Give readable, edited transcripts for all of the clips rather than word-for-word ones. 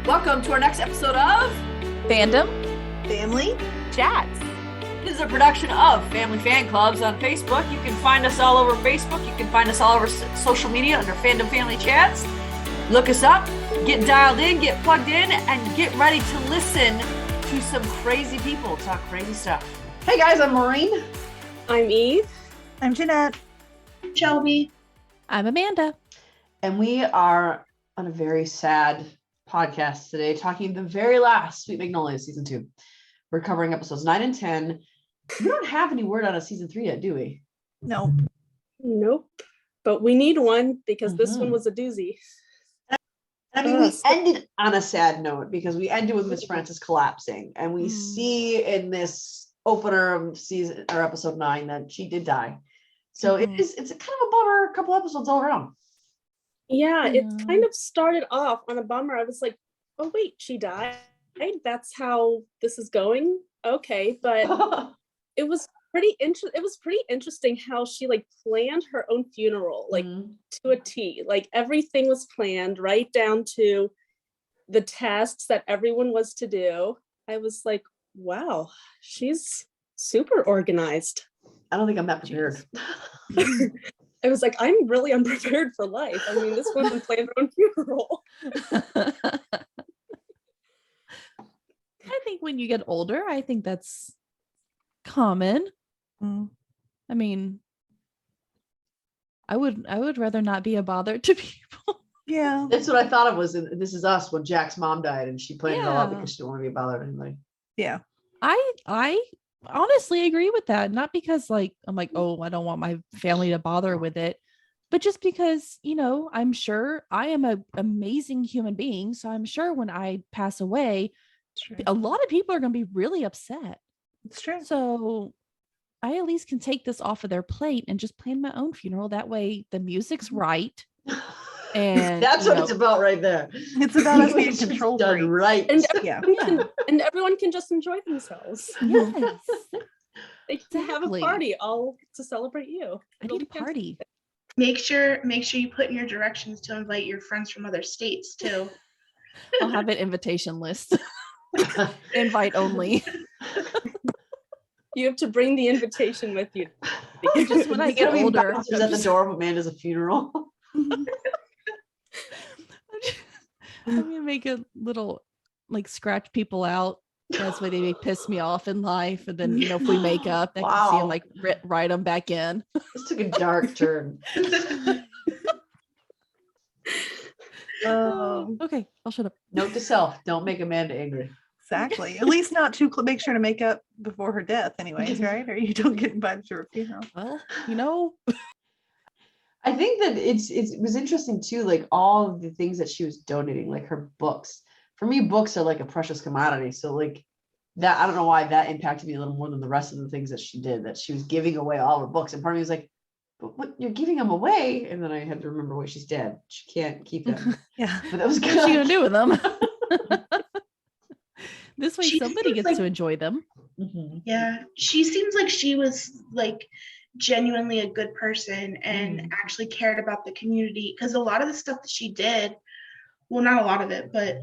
Welcome to our next episode of Fandom Family Chats. This is a production of Family Fan Clubs on Facebook. You can find us all over Facebook. You can find us all over social media under Fandom Family Chats. Look us up, get dialed in, get plugged in, and get ready to listen to some crazy people talk crazy stuff. Hey guys, I'm Noreen. I'm Eve. I'm Jeanette. Shelby. I'm Amanda. And we are on a very sad podcast today, talking the very last Sweet Magnolias season 2. We're covering episodes 9 and 10. We don't have any word on a season 3 yet, do we? Nope. But we need one because this one was a doozy. I mean, we ended on a sad note because we ended with Miss Frances collapsing, and we see in this opener of season or episode 9 that she did die. So it's a kind of a bummer. A couple episodes all around. Yeah, it kind of started off on a bummer. I was like, oh wait, she died. That's how this is going. Okay, but it was pretty interesting how she like planned her own funeral like to a T. Like everything was planned right down to the tasks that everyone was to do. I was like, wow, she's super organized. I don't think I'm that prepared. I was like, I'm really unprepared for life. I mean, this woman planned her own funeral. I think when you get older, I think that's common. I mean, I would rather not be a bother to people. Yeah, that's what I thought it was. This Is Us when Jack's mom died, and she planned it all out because she didn't want to be a bother to anybody. Yeah, I honestly agree with that. Not because like I'm like, oh, I don't want my family to bother with it, but just because, you know, I'm sure I am an amazing human being. So I'm sure when I pass away, a lot of people are going to be really upset. It's true. So I at least can take this off of their plate and just plan my own funeral. That way the music's right. And that's what it's about right there. It's about us being control done right. And and everyone can just enjoy themselves. Yes. They can have a party all to celebrate you. I need a party. Make sure you put in your directions to invite your friends from other states too. I'll have an invitation list. Invite only. You have to bring the invitation with you. Just when I get older. At the door of Amanda's funeral. I'm gonna make a little like scratch people out. That's why they piss me off in life, and then if we make up, I can see them like write them back in. This took a dark turn. Okay, I'll shut up. Note to self: don't make Amanda angry. Exactly. At least not too make sure to make up before her death, anyways, right? Or you don't get invited to her funeral. Well, I think that it was interesting too, like all of the things that she was donating, like her books. For me, books are like a precious commodity. So like that, I don't know why that impacted me a little more than the rest of the things that she did, that she was giving away all her books. And part of me was like, but what, you're giving them away? And then I had to remember, wait, she's dead. She can't keep them. Yeah. But that was good. What's she gonna do with them? This way somebody gets to enjoy them. Yeah. She seems like she was like genuinely a good person and actually cared about the community, because a lot of the stuff that she did, well, not a lot of it, but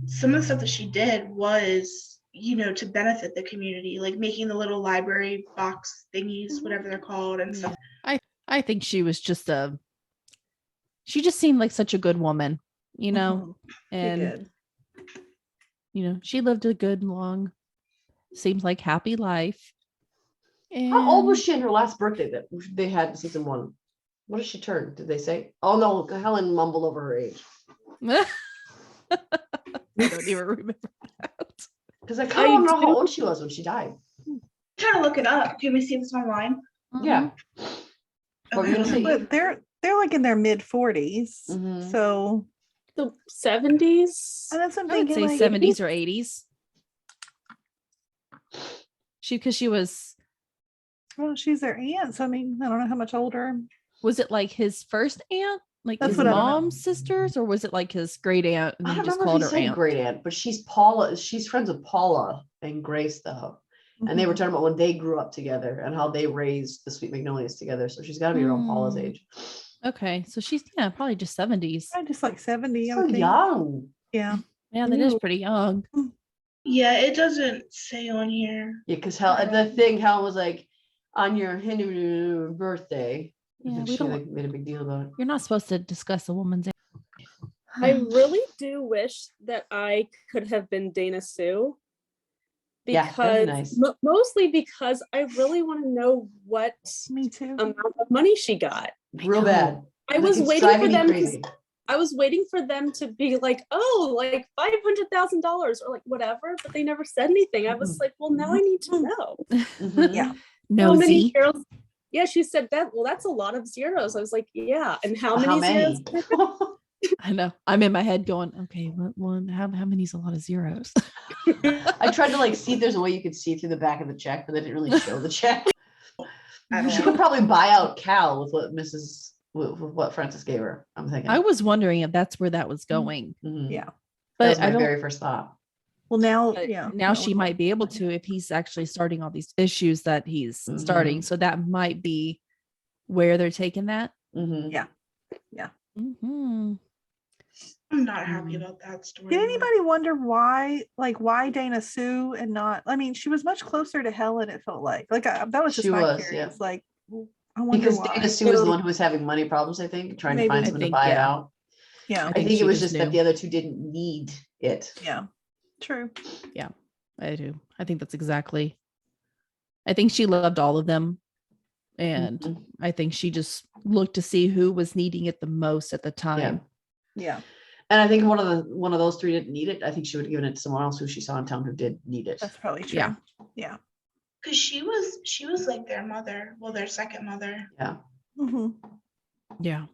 some of the stuff that she did was, to benefit the community, like making the little library box thingies, whatever they're called, and stuff. I think she was just she just seemed like such a good woman, and she lived a good, long, seems like happy life. And how old was she in her last birthday that they had in season 1? What did she turn? Did they say? Oh no, Helen mumbled over her age. I don't even remember that. Because I kind of don't know how old she was when she died. I'm trying to look it up. Can we see this online? Yeah. What were you gonna say? But they're like in their mid 40s. So the 70s. And that's something I would say like 70s or 80s. Because she was. Well, she's their aunt, so I mean, I don't know how much older. Was it like his first aunt, like That's his mom's sisters, or was it like his great aunt and I he don't just remember called if her he said aunt? great aunt, but she's Paula. She's friends with Paula and Grace though, and they were talking about when they grew up together and how they raised the Sweet Magnolias together. So she's got to be around Paula's age. Okay, so she's probably just 70s. Just like 70. So young. Yeah. Yeah, that is pretty young. Yeah, it doesn't say on here. Yeah, because Helen was like, on your birthday. Yeah, we she don't. like made a big deal about it. You're not supposed to discuss a woman's age. I really do wish that I could have been Dana Sue. Yeah, that'd be Because nice. mostly because I really want to know what Me too. amount of money she got. Real bad. I Like, was it's waiting for driving me them to crazy. I was waiting for them to be like, oh, like $500,000 or like whatever, but they never said anything. I was like, well, now I need to know. Mhm. Yeah. How many Nosy. zeros? Yeah, she said that. Well, that's a lot of zeros. I was like, yeah. And how many, How zeros? many? I know. I'm in my head going, okay, what one? How many's a lot of zeros? I tried to like see if there's a way you could see through the back of the check, but they didn't really show the check. She could probably buy out Cal with what Frances gave her. I'm thinking. I was wondering if that's where that was going, Mhm. Yeah. That but was my I don't. very first thought. Well, now, But yeah. now she might be able to if he's actually starting all these issues that he's Mhm. starting. So that might be where they're taking that. Mhm. Yeah. Mhm. I'm not happy about that story. Did anybody wonder why Dana Sue and not? I mean, she was much closer to Helen. It felt like that was just She my was, curious. yeah. Like, I wonder Because why. Dana Sue was the one who was having money problems, I think, trying to Maybe. find I someone to think, buy it yeah. out. Yeah. I think she it was just that knew. the other two didn't need it. Yeah. True. I do. I think that's exactly. I think she loved all of them. And Mhm. I think she just looked to see who was needing it the most at the time. Yeah. And I think one of those three didn't need it. I think she would have given it to someone else who she saw in town who did need it. That's probably true. Yeah. Yeah. Because she was like their mother, well, their second mother. Yeah. Mm-hmm. Yeah.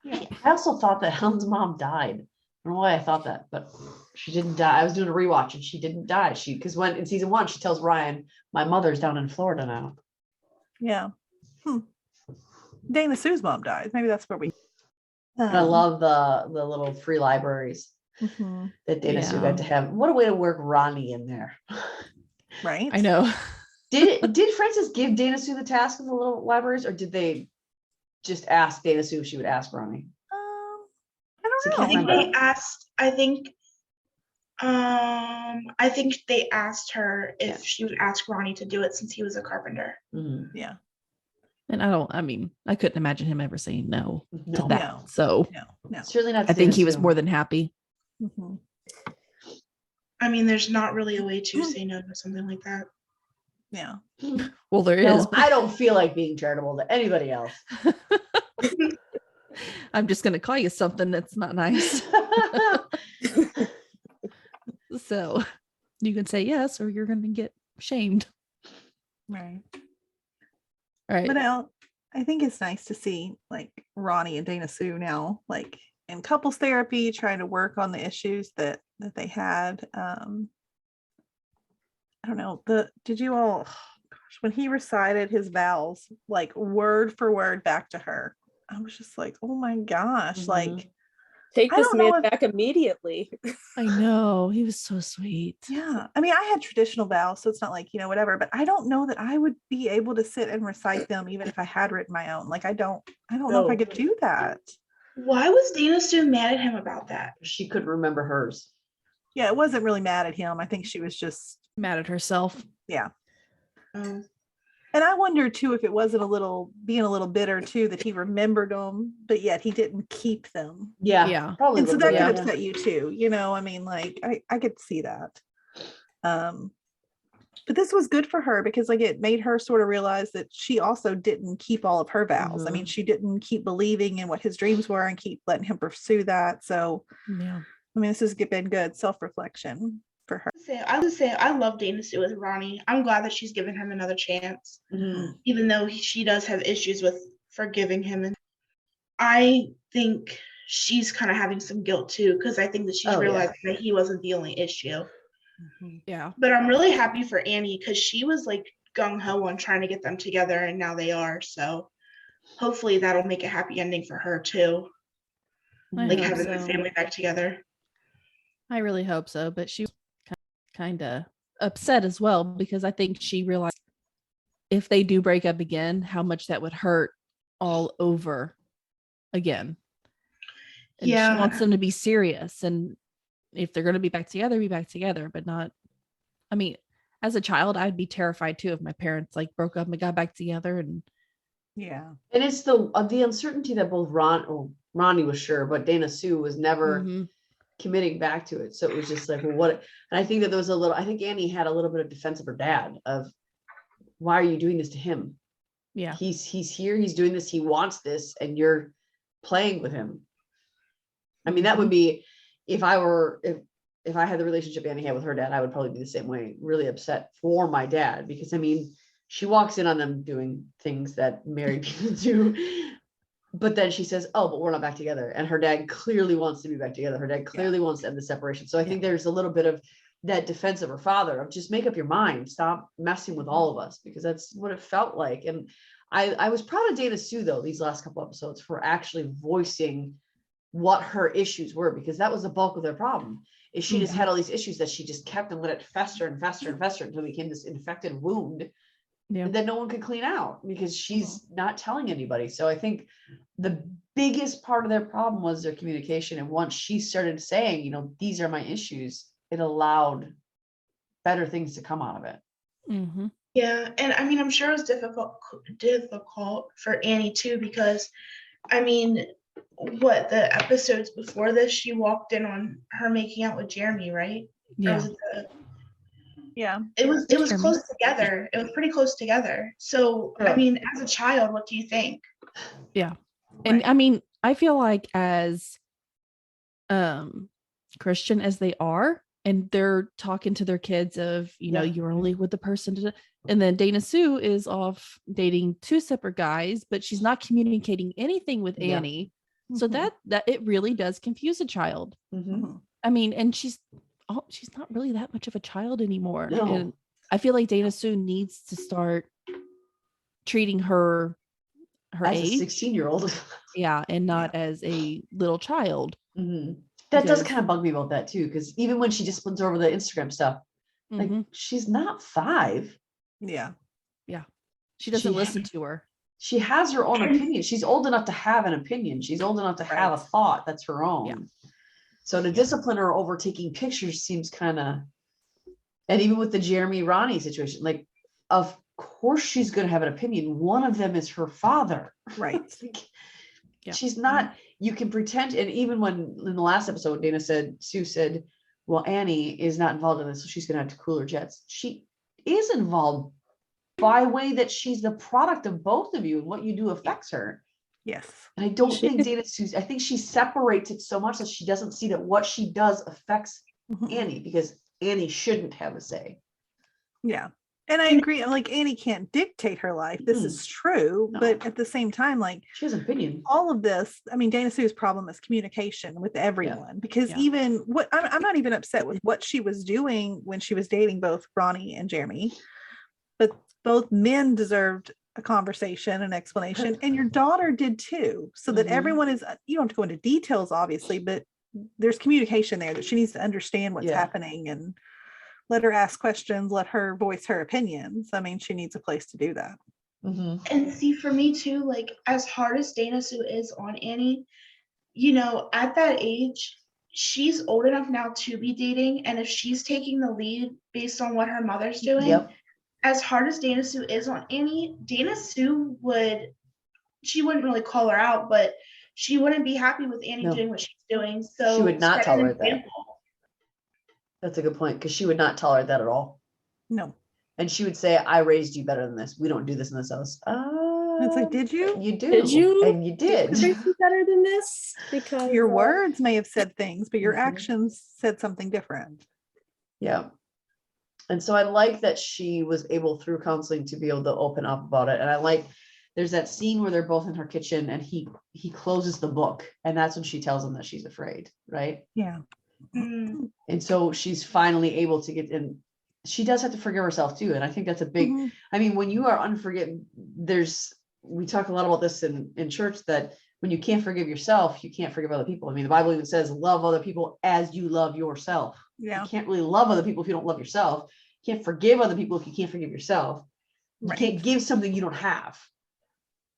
I also thought that Helen's mom died. I don't know why I thought that, but she didn't die. I was doing a rewatch and she didn't die. Because when in season 1, she tells Ryan, my mother's down in Florida now. Yeah. Dana Sue's mom died. Maybe that's where we. And I love the little free libraries Mhm. that Dana Sue Yeah. got to have. What a way to work Ronnie in there. Right. I know. Did Frances give Dana Sue the task of the little libraries, or did they just ask Dana Sue if she would ask Ronnie? I So don't I know. think remember. they asked. I think they asked her if Yeah. she would ask Ronnie to do it since he was a carpenter. Mhm. Yeah. And I couldn't imagine him ever saying no to No, that. No. So No. certainly not. I think Dana he was Sue. more than happy. Mhm. I mean, there's not really a way to say no to something like that. Yeah. Well, there No, is. I don't feel like being charitable to anybody else. I'm just going to call you something that's not nice. So you can say yes, or you're going to get shamed. Right. All right. But I think it's nice to see like Ronnie and Dana Sue now, like in couples therapy, trying to work on the issues that they had. I don't know. Did you all? Gosh, when he recited his vows, like word for word back to her, I was just like, oh my gosh, Mhm. like Take I this don't know man if- back immediately. I know. He was so sweet. yeah. I mean, I had traditional vows, so it's not like whatever. But I don't know that I would be able to sit and recite them, even if I had written my own. Like I don't know if I No. could do that. Why was Dana Sue mad at him about that? She couldn't remember hers. Yeah, it wasn't really mad at him. I think she was just Mad at herself. Um, And I wonder too if it wasn't being a little bitter too that he remembered them, but yet he didn't keep them. Yeah. Yeah. Probably. And so a that little could bit, upset you too. I mean, like I could see that. But this was good for her because like it made her sort of realize that she also didn't keep all of her vows. I mean, she didn't keep believing in what his dreams were and keep letting him pursue that. So Yeah. I mean, this has been good self-reflection for her. I would say I love Dana Sue with Ronnie. I'm glad that she's given him another chance, Mhm. even though she does have issues with forgiving him. And I think she's kind of having some guilt too, because I think that she's Oh, yeah. realizing that he wasn't the only issue. Yeah. But I'm really happy for Annie because she was like gung-ho on trying to get them together, and now they are. So hopefully that'll make a happy ending for her too, I like hope having the so. family back together. I really hope so, but she was kind of upset as well because I think she realized if they do break up again, how much that would hurt all over again. And Yeah. she wants them to be serious. And if they're going to be back together, but not, I mean, as a child, I'd be terrified too if my parents like broke up and got back together. And Yeah. And it's the uncertainty that both Ronnie was sure, but Dana Sue was never Mhm. committing back to it. So it was just like, well, what? And I think that there was I think Annie had a little bit of defense of her dad of, why are you doing this to him? Yeah. He's here, he's doing this, he wants this, and you're playing with him. I mean, that would be, if I had the relationship Annie had with her dad, I would probably be the same way, really upset for my dad, because I mean, she walks in on them doing things that married people do, but then she says, oh, but we're not back together. And her dad clearly wants to be back together. Her dad clearly wants to end the separation. So I think there's a little bit of that defense of her father of, just make up your mind, stop messing with all of us, because that's what it felt like. And I was proud of Dana Sue, though, these last couple episodes, for actually voicing what her issues were, because that was the bulk of their problem. Is she just had all these issues that she just kept and let it fester and fester and fester until it became this infected wound that no one could clean out, because she's not telling anybody. So I think the biggest part of their problem was their communication. And once she started saying, you know, these are my issues, it allowed better things to come out of it. Mm-hmm. Yeah, and I mean, I'm sure it was difficult for Annie too, because I mean, what, the episodes before this, she walked in on her making out with Jeremy, right? Yeah. Or was it Yeah. it was Jeremy. close together. It was pretty close together. So I mean, as a child, what do you think? Yeah. And I mean, I feel like as Christian as they are, and they're talking to their kids of, you know, you're only with the person and then Dana Sue is off dating two separate guys, but she's not communicating anything with Annie. So that it really does confuse a child. I mean, and she's not really that much of a child anymore. No. And I feel like Dana Sue needs to start treating her as age, a 16-year-old. Yeah, and not as a little child. That does kind of bug me about that too, because even when she disciplines her over the Instagram stuff, like, she's not 5. Yeah. She doesn't listen to her. She has her own opinion. She's old enough to have an opinion. She's old enough to have a thought that's her own. Yeah. So to discipline her over taking pictures seems kind of, and even with the Jeremy Ronnie situation, like, of course she's going to have an opinion. One of them is her father. Right. She's not, you can pretend. And even when in the last episode, Sue said, well, Annie is not involved in this, so she's going to have to cool her jets. She is involved by way that she's the product of both of you, and what you do affects her. Yes. And I don't think Dana Sue, I think she separates it so much that she doesn't see that what she does affects Annie, because Annie shouldn't have a say. Yeah. And I agree. Like, Annie can't dictate her life. This is true. No. But at the same time, like, she has an opinion. All of this, I mean, Dana Sue's problem is communication with everyone, because even what I'm not even upset with what she was doing when she was dating both Ronnie and Jeremy, but both men deserved a conversation, an explanation, and your daughter did too, so that everyone is, you don't have to go into details, obviously, but there's communication there that she needs to understand what's happening, and let her ask questions, let her voice her opinions. I mean, she needs a place to do that. And see, for me too, like, as hard as Dana Sue is on Annie, you know, at that age, she's old enough now to be dating, and if she's taking the lead based on what her mother's doing, as hard as Dana Sue is on Annie, Dana Sue she wouldn't really call her out, but she wouldn't be happy with Annie doing what she's doing. So she would not tolerate that. That's a good point, because she would not tolerate that at all. No. And she would say, I raised you better than this. We don't do this in this house. It's like, did you? You do. Did you? And you did. Better than this? Because your words may have said things, but your actions said something different. Yeah. And so I like that she was able, through counseling, to be able to open up about it. And I like, there's that scene where they're both in her kitchen and he closes the book, and that's when she tells him that she's afraid, right? Yeah. And so she's finally able to get in. She does have to forgive herself too. And I think that's a big, I mean, when you are unforgiven, we talk a lot about this in church, that when you can't forgive yourself, you can't forgive other people. I mean, the Bible even says, love other people as you love yourself. Yeah. You can't really love other people if you don't love yourself. You can't forgive other people if you can't forgive yourself. You can't give something you don't have.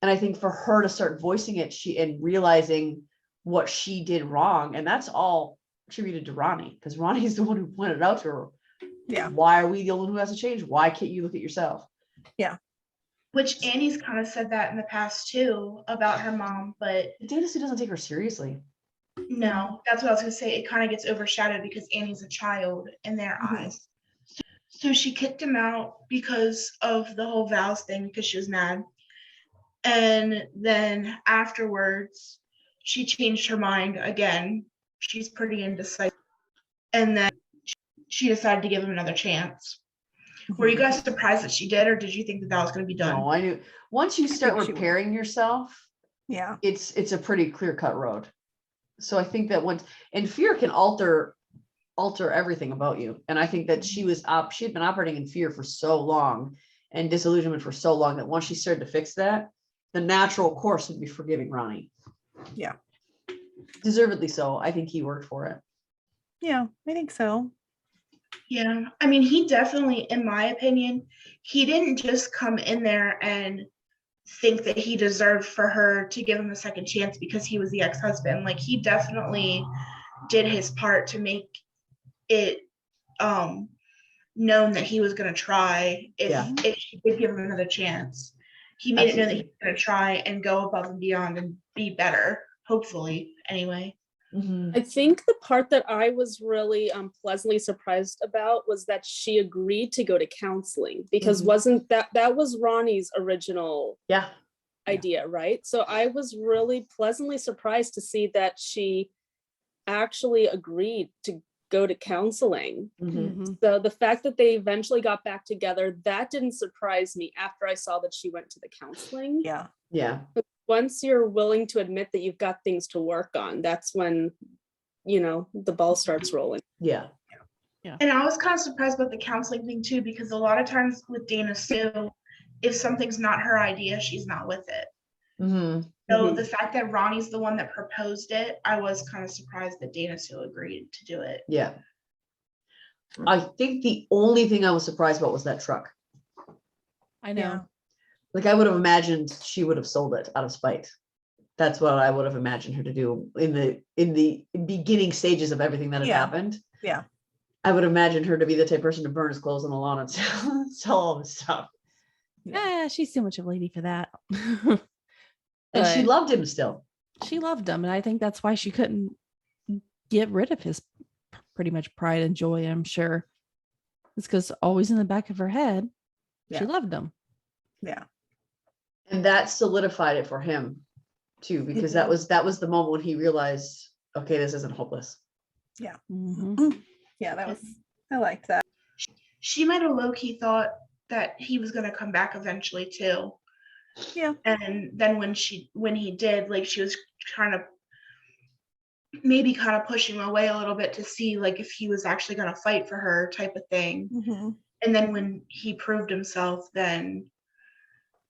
And I think for her to start voicing it, and realizing what she did wrong, and that's all attributed to Ronnie, because Ronnie's the one who pointed out to her. Yeah. Why are we the only one who has to change? Why can't you look at yourself? Yeah. Which Annie's kind of said that in the past too about her mom, but Dana Sue doesn't take her seriously. no, that's what I was gonna say. It kind of gets overshadowed because Annie's a child in their eyes. So she kicked him out because of the whole vows thing because she was mad. And then afterwards, she changed her mind again. She's pretty indecisive. And then she decided to give him another chance. Were you guys surprised that she did, or did you think that that was going to be done? No, I knew once you start think she repairing yourself, Yeah. it's a pretty clear-cut road. So I think that once, and fear can alter everything about you. And I think that she'd been operating in fear for so long and disillusionment for so long that once she started to fix that, the natural course would be forgiving Ronnie. Yeah. Deservedly so. I think he worked for it. Yeah, I think so. Yeah, I mean, he definitely, in my opinion, he didn't just come in there and think that he deserved for her to give him a second chance because he was the ex-husband. Like, he definitely did his part to make it known that he was going to try if she did give him another chance. He made it known that he was going to try and go above and beyond and be better, hopefully, anyway. I think the part that I was really pleasantly surprised about was that she agreed to go to counseling, because wasn't that was Ronnie's original idea, right? So I was really pleasantly surprised to see that she actually agreed to go to counseling. So the fact that they eventually got back together, that didn't surprise me after I saw that she went to the counseling. Yeah. Once you're willing to admit that you've got things to work on, that's when, you know, the ball starts rolling. Yeah. And I was kind of surprised about the counseling thing too, because a lot of times with Dana Sue, if something's not her idea, she's not with it. So the fact that Ronnie's the one that proposed it, I was kind of surprised that Dana Sue agreed to do it. Yeah. I think the only thing I was surprised about was that truck. I know. Yeah. Like, I would have imagined she would have sold it out of spite. That's what I would have imagined her to do in the beginning stages of everything that had happened. Yeah. I would imagine her to be the type of person to burn his clothes on the lawn and sell all this stuff. Yeah, she's too much of a lady for that. And she But loved him still. she loved him, and I think that's why she couldn't get rid of his pretty much pride and joy, I'm sure. It's because always in the back of her head, she loved him. Yeah. And that solidified it for him too, because that was the moment when he realized, okay, this isn't hopeless. Yeah. Mm-hmm. Yeah, that was, I liked that. She might have low-key thought that he was going to come back eventually too. Yeah. And then when he did, like, she was trying to maybe kind of push him away a little bit to see like if he was actually going to fight for her type of thing. And then when he proved himself, then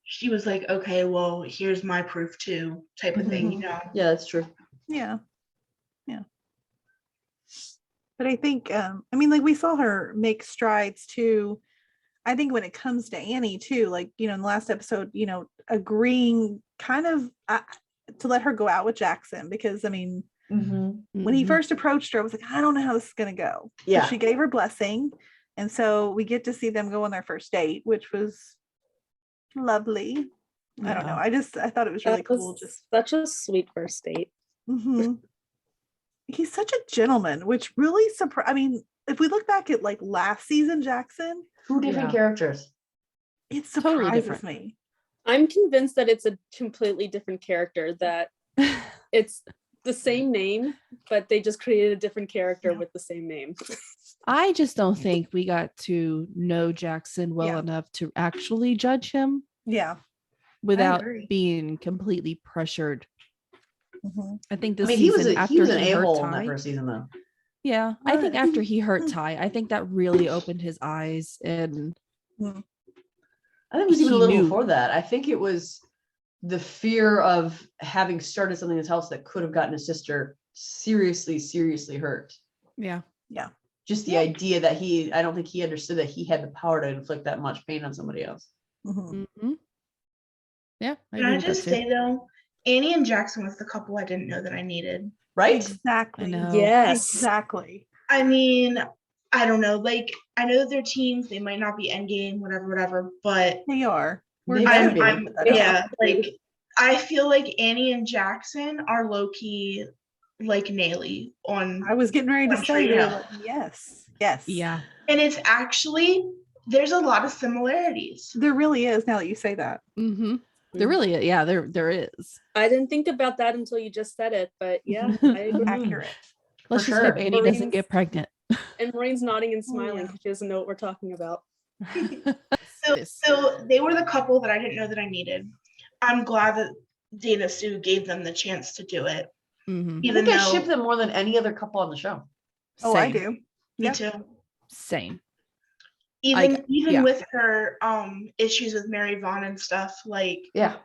she was like, okay, well, here's my proof too, type of thing, you know? Yeah, that's true. Yeah. But I think, I mean, like, we saw her make strides too. I think when it comes to Annie too, like, you know, in the last episode, you know, agreeing kind of to let her go out with Jackson, because I mean, when he first approached her, I was like, I don't know how this is going to go. Yeah. But she gave her blessing. And so we get to see them go on their first date, which was lovely. I don't know. I thought it was really cool. Just such a sweet first date. He's such a gentleman, which really surprised. I mean, if we look back at like last season, Jackson, 2 different characters. It Totally surprises different. me. I'm convinced that it's a completely different character, that it's the same name, but they just created a different character with the same name. I just don't think we got to know Jackson well enough to actually judge him. Yeah. Without being completely pressured. I think this he was season, he was an he hurt a-hole in that Ty. first season though. Yeah, I think after he hurt Ty, I think that really opened his eyes, and I think it was even a little before that. I think it was the fear of having started something in his house that could have gotten his sister seriously hurt. Yeah. Just the idea that I don't think he understood that he had the power to inflict that much pain on somebody else. Yeah. Can I just say though, Annie and Jackson was the couple I didn't know that I needed. right? Exactly. I know. Yes. Exactly. I mean, I don't know. Like, I know that they're teens. They might not be endgame, whatever. But They are. They better be. like, I feel like Annie and Jackson are low key like Nellie on. I was getting ready to say Trina. that. Yes. Yes. Yeah. And it's actually, there's a lot of similarities. There really is, now that you say that. Mm-hmm. There really, yeah, there is. I didn't think about that until you just said it, but yeah, I agree. Accurate. Let's For just sure. hope Annie doesn't get pregnant. And Maureen's nodding and Oh, smiling yeah. because she doesn't know what we're talking about. So they were the couple that I didn't know that I needed. I'm glad that Dana Sue gave them the chance to do it. Mm-hmm. I Even think I though ship them more than any other couple on the show. Oh, I Same. do. me Yeah. too. Same. Even yeah. with her issues with Mary Vaughn and stuff, like Yeah.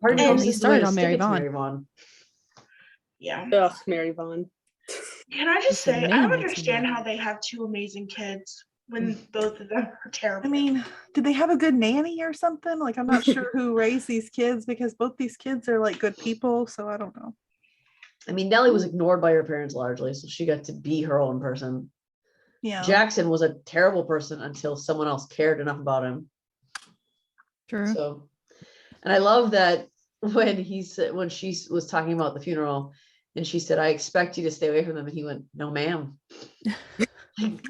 Part of me And hopes he this is the way started to on stick Mary it to Vaughn. Mary Vaughn. yeah. Ugh, Mary Vaughn. Can I just Listen, say the I name don't makes me understand mad. how they have two amazing kids when both of them are terrible. I mean, did they have a good nanny or something? Like, I'm not sure who raised these kids because both these kids are like good people. So I don't know. I mean, Nellie was ignored by her parents largely, so she got to be her own person. Yeah. Jackson was a terrible person until someone else cared enough about him. True. So, and I love that when she was talking about the funeral, and she said, "I expect you to stay away from them," and he went, "No, ma'am."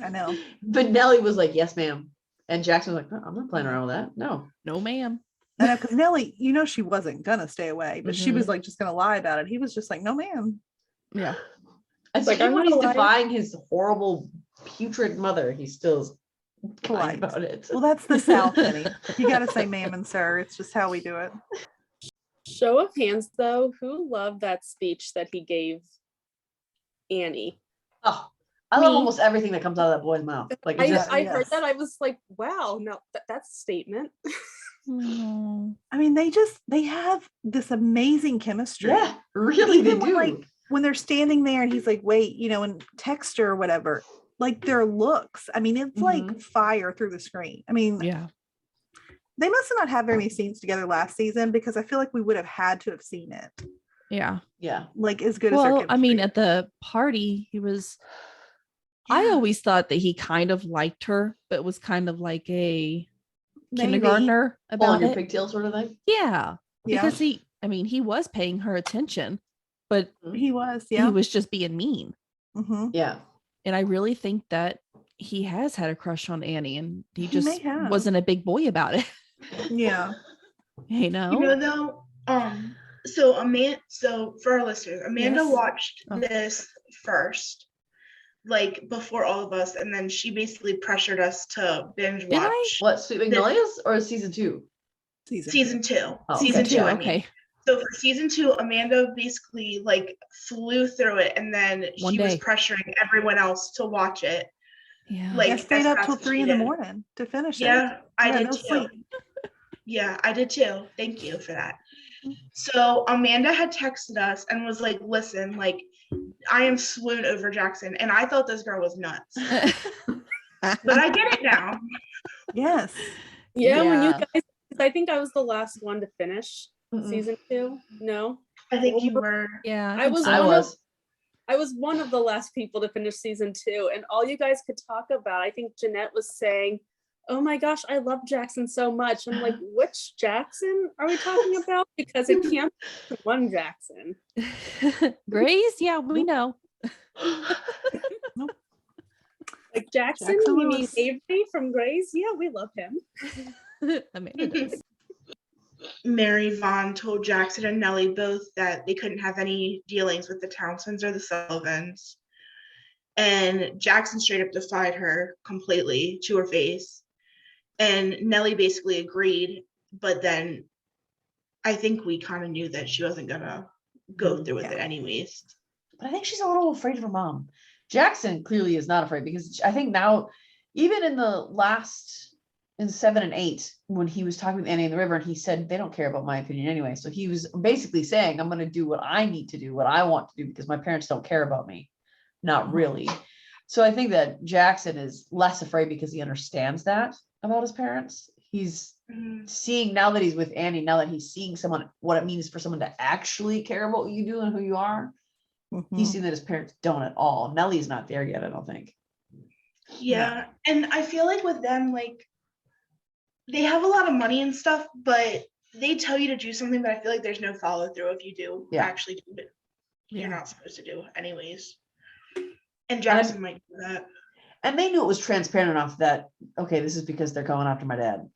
I know. But Nellie was like, "Yes, ma'am," and Jackson was like, "No, I'm not playing around with that. No." No, ma'am. I know, because Nellie, she wasn't gonna stay away, but she was like just gonna lie about it. He was just like, "No, ma'am." Yeah. It's Like, like I'm when not he's gonna lie. defying his horrible, putrid mother, he's still polite Polite. about it. Well, that's the South, honey. You got to say ma'am and sir. It's just how we do it. Show of hands, though, who loved that speech that he gave Annie? Oh, I love Me. almost everything that comes out of that boy's mouth. Like, it just, I heard yes. that. I was like, wow, no, that's a statement. Oh. I mean, they have this amazing chemistry. yeah, really, they Even when, do. like, when they're standing there and he's like, wait, and text her or whatever, like their looks. I mean, it's like fire through the screen. I mean, Yeah. they must have not had very many scenes together last season because I feel like we would have had to have seen it. Yeah. Yeah. Like as good as their Well, I mean, chemistry. at the party, I Yeah. always thought that he kind of liked her, but was kind of like a Maybe. kindergartner Pull on about your it. pigtail sort of thing. Yeah. Yeah. Because he was paying her attention, but He was, he was just being mean. Mhm. Yeah. And I really think that he has had a crush on Annie and he He just may have. wasn't a big boy about it. Yeah. You know, though, so for our listeners, Amanda Yes. watched Oh. this first, like before all of us, and then she basically pressured us to binge Did I? watch What, Sweet Magnolias or season 2? season 2. Oh, Season okay. 2, I mean. Okay. So for season 2, Amanda basically like flew through it, and then One she was day. pressuring everyone else to watch it. Yeah. Like, I stayed as up fast till as 3 she in the did. morning to finish it. Yeah, I Yeah, did no too. sleep. Yeah, I did too. Thank you for that. So Amanda had texted us and was like, listen, like, I am swooned over Jackson. And I thought this girl was nuts. But I get it now. Yes. Yeah, when you Yeah. guys, 'cause I think I was the last one to finish Mm-mm. season 2. No, I think you were. Yeah. I was I one was. I was one of the last people to finish season 2, and all you guys could talk about, I think Jeanette was saying, oh my gosh, I love Jackson so much. I'm like, which Jackson are we talking about? Because it can't be one Jackson. Grace? Yeah, we know. Like Jackson, Jackson you mean Lewis. Avery from Grey's? Yeah, we love him. Amanda does. Mary Vaughn told Jackson and Nellie both that they couldn't have any dealings with the Townsends or the Sullivans. And Jackson straight up defied her completely to her face. And Nellie basically agreed, but then I think we kind of knew that she wasn't gonna go through with it anyways. But I think she's a little afraid of her mom. Jackson clearly is not afraid because I think now, even in 7 and 8, when he was talking with Annie in the river and he said, they don't care about my opinion anyway. So he was basically saying, I'm going to do what I need to do, what I want to do, because my parents don't care about me. Not really. So I think that Jackson is less afraid because he understands that about his parents. He's seeing now that he's with Annie, now that he's seeing someone, what it means for someone to actually care about what you do and who you are. He's seen that his parents don't at all. Nellie's not there yet, I don't think. Yeah. And I feel like with them, like, they have a lot of money and stuff, but they tell you to do something, but I feel like there's no follow through if you do actually do it. You're not supposed to do anyways. And Jackson might do that. And they knew it was transparent enough that, okay, this is because they're going after my dad.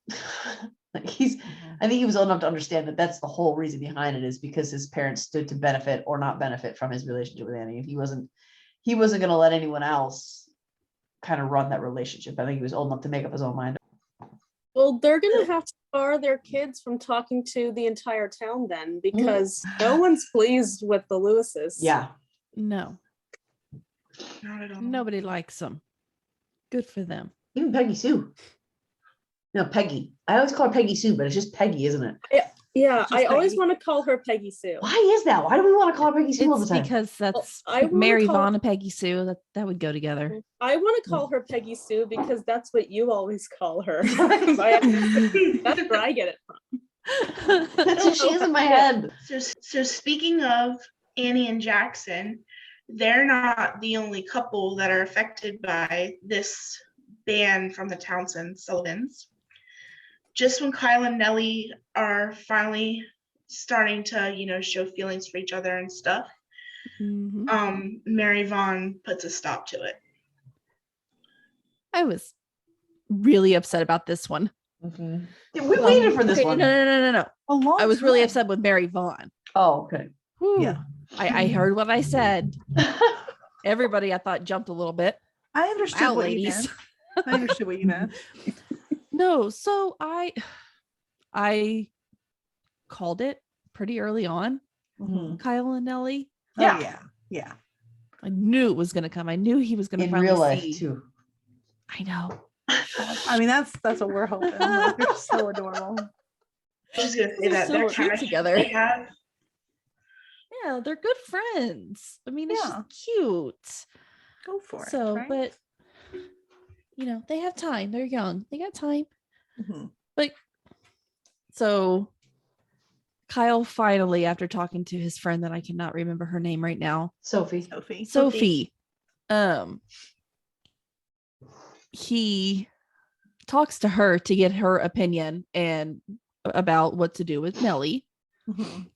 Like I think he was old enough to understand that that's the whole reason behind it, is because his parents stood to benefit or not benefit from his relationship with Annie. And he wasn't going to let anyone else kind of run that relationship. I think he was old enough to make up his own mind. Well, they're going to have to bar their kids from talking to the entire town then, because no one's pleased with the Lewises. Yeah. No, Not at all. nobody likes them. Good for them. Even Peggy Sue. No, Peggy. I always call her Peggy Sue, but it's just Peggy, isn't it? Yeah, I always Peggy. want to call her Peggy Sue. Why is that? Why do we want to call her Peggy Sue all the It's time? because that's I wanna Mary call- Vaughn and Peggy Sue. That would go together. I want to call her Peggy Sue because that's what you always call her. That's where I get it from. That's who she is in my head. So speaking of Annie and Jackson, they're not the only couple that are affected by this ban from the Townsend Sullivans. Just when Kyle and Nellie are finally starting to, show feelings for each other and stuff, Mary Vaughn puts a stop to it. I was really upset about this one. We waited for this Okay, one. No. A long I was really time. upset with Mary Vaughn. Oh, okay. Whew. Yeah. I heard what I said. Everybody, I thought, jumped a little bit. I understood Wow, what ladies. you meant. I understood what you meant. No, so I called it pretty early on. Kyle and Nellie. Yeah. Oh, yeah. I knew it was going to come. I knew he was going to In finally real life see. too. I know. I mean, that's what we're hoping. Like, they're so adorable. I was gonna say They're that so they're cute kind of together. they have. Yeah, they're good friends. I mean, it's Yeah. just cute. Go for it. So, right? but they have time. They're young. They got time. But so Kyle finally, after talking to his friend that I cannot remember her name right now, Sophie. Sophie, he talks to her to get her opinion and about what to do with Nellie.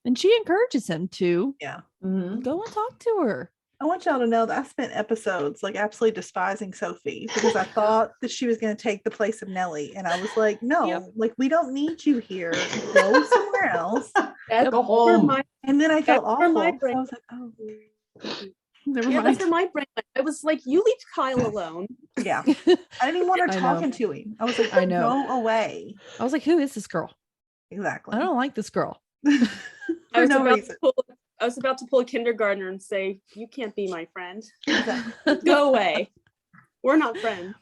And she encourages him to go and talk to her. I want y'all to know that I spent episodes like absolutely despising Sophie because I thought that she was going to take the place of Nellie. And I was like, no, like, we don't need you here. Go somewhere else. Go home. And then I felt That's where awful. my So brain- I was like, oh, never Yeah, mind. that's where my brain went. I was like, you leave Kyle alone. Yeah. I didn't even want her I know. talking to him. I was like, I know. go away. I was like, who is this girl? Exactly. I don't like this girl. I For was, no about reason. I was about to pull a kindergartner and say, you can't be my friend. Exactly. Go away. We're not friends.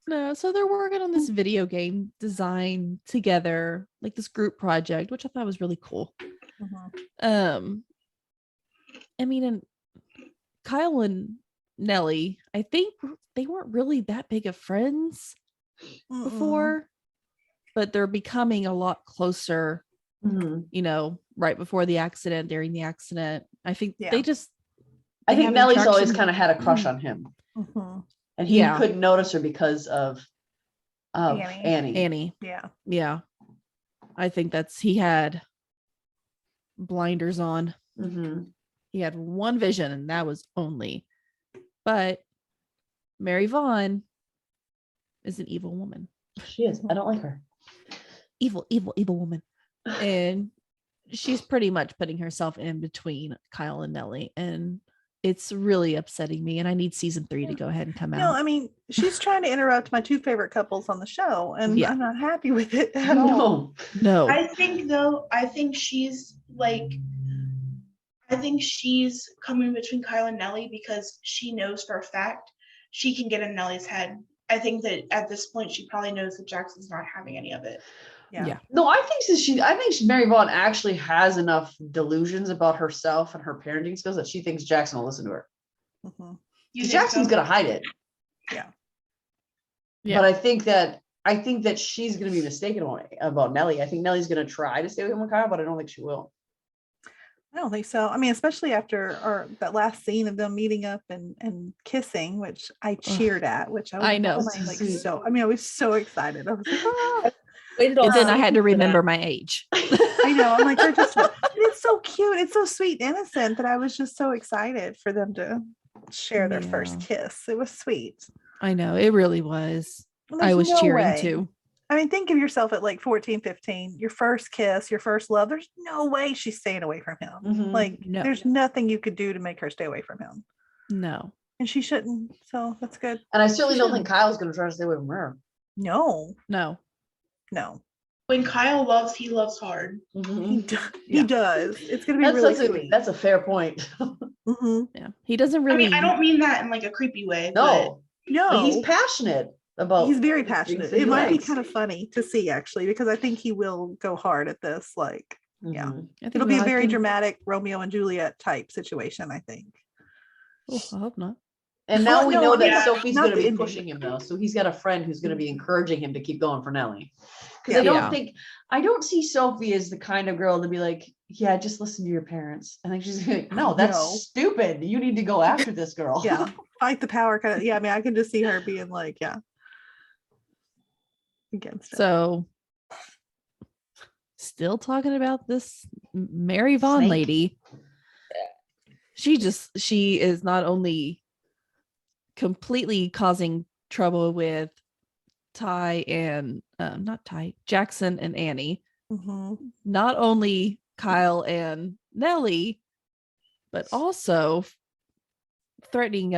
No, so they're working on this video game design together, like this group project, which I thought was really cool. I mean, and Kyle and Nellie, I think they weren't really that big of friends before, but they're becoming a lot closer, right before the accident, during the accident. I think they just, I think have Nellie's always attraction. kind of had a crush on him. And he couldn't notice her because of Annie. Yeah. I think he had blinders on. Mm-hmm. He had one vision, and that was only. But Mary Vaughn is an evil woman. She is. I don't like her. Evil woman. And she's pretty much putting herself in between Kyle and Nellie. And it's really upsetting me. And I need season 3 to go ahead and come out. No, I mean, she's trying to interrupt my two favorite couples on the show, and Yeah. I'm not happy with it at all. No. I think she's coming between Kyle and Nellie because she knows for a fact she can get in Nellie's head. I think that at this point she probably knows that Jackson's not having any of it. Yeah. No, I think Mary Vaughn actually has enough delusions about herself and her parenting skills that she thinks Jackson will listen to her. You think Jackson's so? gonna hide it. Yeah. But I think that I think that she's going to be mistaken about Nellie. I think Nellie's going to try to stay with him with Kyle, but I don't think she will. I don't think so. I mean, especially after that last scene of them meeting up and kissing, which I cheered at, which I know. I was so excited. I was like, ah. Waited And then all I had to season for that. remember my age. I know. I'm like, they're just, it's so cute. It's so sweet and innocent that I was just so excited for them to share their first kiss. It was sweet. I know. It really was. Well, I was there's no cheering way. too. I mean, think of yourself at like 14, 15, your first kiss, your first love. There's no way she's staying away from him. Mhm. Like, No. there's nothing you could do to make her stay away from him. No. And she shouldn't. So that's good. And I certainly don't think Kyle's going to try to stay away from her. No, No. no. When Kyle loves, he loves hard. He does. It's going to be That's, really sweet. that's a fair point. Mhm. Yeah. He doesn't I really. mean, I don't mean that in like a creepy way. No, No, but he's passionate about. he's very things passionate. that he It might be likes. kind of funny to see, actually, because I think he will go hard at this. Like, yeah. Mhm. I think It'll be a I very think- dramatic Romeo and Juliet type situation, I think. Oh, I hope not. And now Well, we no, know I mean, that Sophie's not going to the be ending. pushing him though. So he's got a friend who's going to be encouraging him to keep going for Nellie. Because Yeah. I don't see Sophie as the kind of girl to be like, yeah, just listen to your parents. I think she's gonna be like, no, that's No. stupid. You need to go after this girl. Yeah. Fight the power kind of. Yeah. I mean, I can just see her being like, yeah. Against it. So, still talking about this Mary Vaughn Snake. lady. She is not only completely causing trouble with Jackson and Annie, Mhm. not only Kyle and Nellie, but also threatening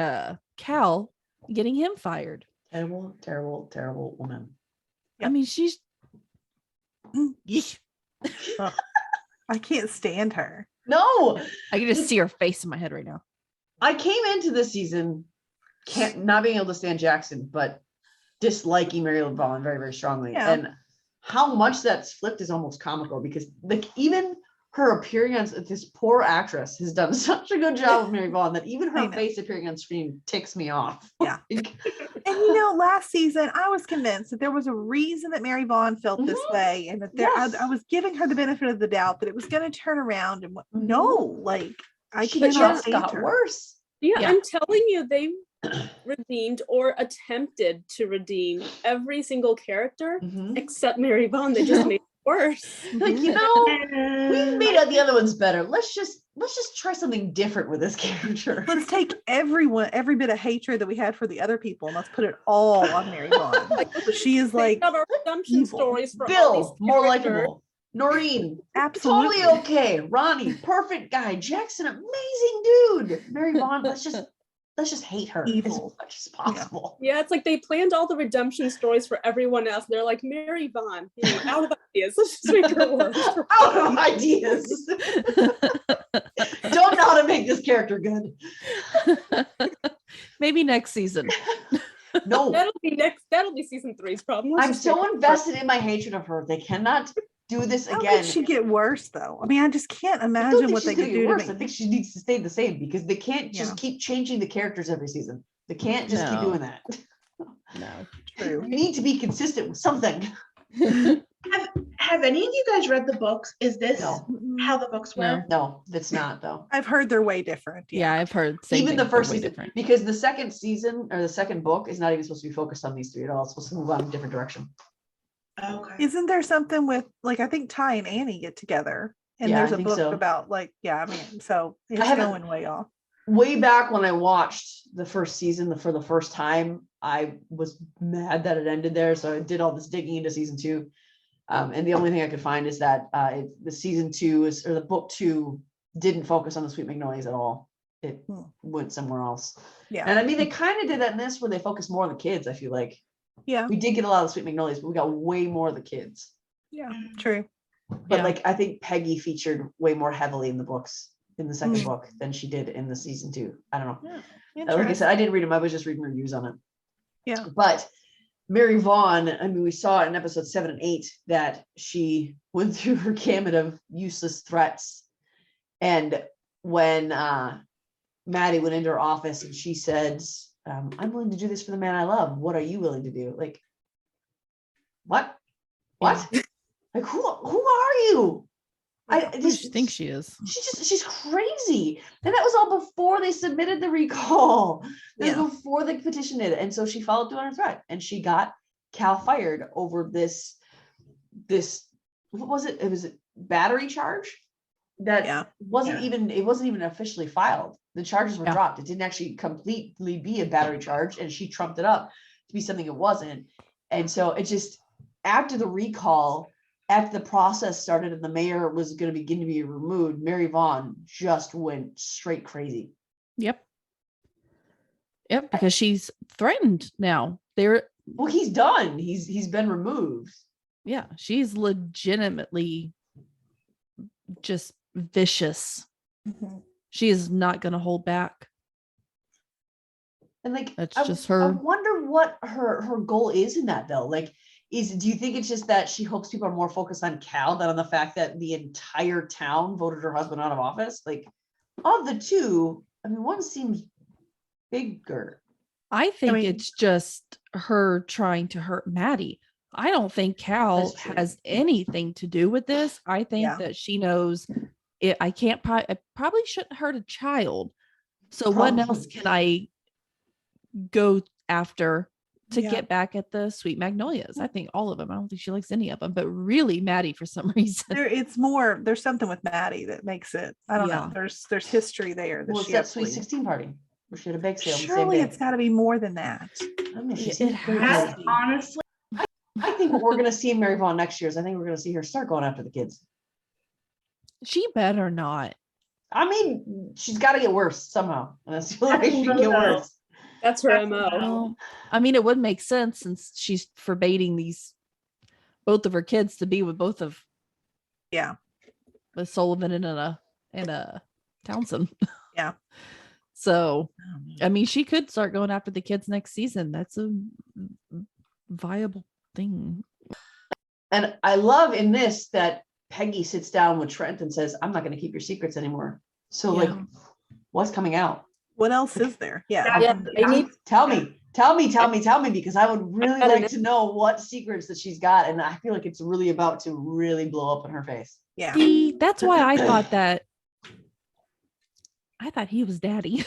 Cal, getting him fired. Terrible, terrible, terrible woman. I mean, she's Yeesh. Ugh. I can't stand her. No, I can just see her face in my head right now. I came into this season not being able to stand Jackson, but disliking Mary Vaughn very, very strongly. Yeah. And how much that's flipped is almost comical because like even her appearing on this poor actress has done such a good job with Mary Vaughn that even I her know. face appearing on screen ticks me off. Yeah. Like, And you know, last season I was convinced that there was a reason that Mary Vaughn felt this Mhm. way, and that Yes. I was giving her the benefit of the doubt that it was going to turn around. And Mhm. no, like I she cannot just stand got her. worse. Yeah, Yeah. I'm telling you, they redeemed or attempted to redeem every single character Mhm. except Mary Vaughn. They just made it worse. Like, you know, we've made the other ones better. Let's just try something different with this character. Let's take every bit of hatred that we had for the other people, and let's put it all on Mary Vaughn. So she is They like got our redemption evil. stories for all Bill, these more characters. likable. Noreen, absolutely totally okay. Ronnie, perfect guy. Jackson, amazing dude. Mary Vaughn, let's just hate her Evil. as much as possible. Yeah, it's like they planned all the redemption stories for everyone else. They're like, Mary Vaughn, out of ideas. Let's just make her worse. Out of ideas. Don't know how to make this character good. Maybe next season. No, That'll be season 3's problem. Let's I'm just make so her invested in my hatred of her. They cannot do this How again. could she get worse though? I mean, I just can't I don't imagine think what she's they gonna could get do to worse. I make. think she needs to stay the same because they can't just Yeah. keep changing the characters every season. They can't just keep No. doing that. No. True. You need to be consistent with something. Have any of you guys read the books? Is this No. how the books were? No, that's not though. I've heard they're way different. Yeah, I've heard same Even thing, the first way season, different. because the second season or the second book is not even supposed to be focused on these three at all. It's supposed to move on in a different direction. Okay. Isn't there something with like I think Ty and Annie get together and Yeah, there's I a think book so. about like I mean so it's haven't- going way off. Way back when I watched the first season for the first time, I was mad that it ended there. So I did all this digging into season 2. And the only thing I could find is that the season 2 or the book 2 didn't focus on the Sweet Magnolias at all. It went somewhere else. Yeah. And I mean, they kind of did that in this where they focused more on the kids, I feel like. Yeah. We did get a lot of the Sweet Magnolias, but we got way more of the kids. Yeah. True. But Yeah. like, I think Peggy featured way more heavily in the books in the second Mm. book than she did in the season 2. I don't know. Yeah. Like I said, I didn't read them. I was just reading reviews on it. Yeah. But Mary Vaughn, I mean, we saw in episode 7 and 8 that she went through her gamut of useless threats. And when Maddie went into her office and she said, I'm willing to do this for the man I love. What are you willing to do? Like, what? Like, who are you? Who does she think she is? She's crazy. And that was all before they submitted the recall. That was before they petitioned it. And so she followed through on her threat, and she got Cal fired over this, what was it? It was a battery charge that wasn't even officially filed. The charges were dropped. It didn't actually completely be a battery charge, and she trumped it up to be something it wasn't. And so it just, after the recall, after the process started and the mayor was going to begin to be removed, Mary Vaughn just went straight crazy. Yep, because she's threatened now. Well, he's done. He's been removed. Yeah, she's legitimately just vicious. She is not going to hold back. And like, that's just her. I wonder what her goal is in that, though. Like, do you think it's just that she hopes people are more focused on Cal than on the fact that the entire town voted her husband out of office? Like, of the two, I mean, one seems bigger. I think it's just her trying to hurt Maddie. I don't think Cal has anything to do with this. I think that she knows it. I probably shouldn't hurt a child. So what else can I go after to get back at the sweet Magnolias? I think all of them. I don't think she likes any of them, but really Maddie for some reason. There's something with Maddie that makes it, I don't know. There's history there. Well, it's that sweet 16 party where she had a bake sale. Surely it's got to be more than that. I don't know. Honestly, I think what we're going to see in Mary Vaughn next year is I think we're going to see her start going after the kids. She better not. I mean, she's got to get worse somehow. And that's the only way she can get worse. That's her MO. Well, I mean, it would make sense since she's forbidding both of her kids to be with both of the Sullivan and a Townsend. Yeah. So, I mean, she could start going after the kids next season. That's a viable thing. And I love in this that Peggy sits down with Trent and says, I'm not going to keep your secrets anymore. So like, what's coming out? What else is there? Tell me, because I would really like to know what secrets that she's got. And I feel like it's really about to really blow up in her face. Yeah. See, that's why I thought he was daddy.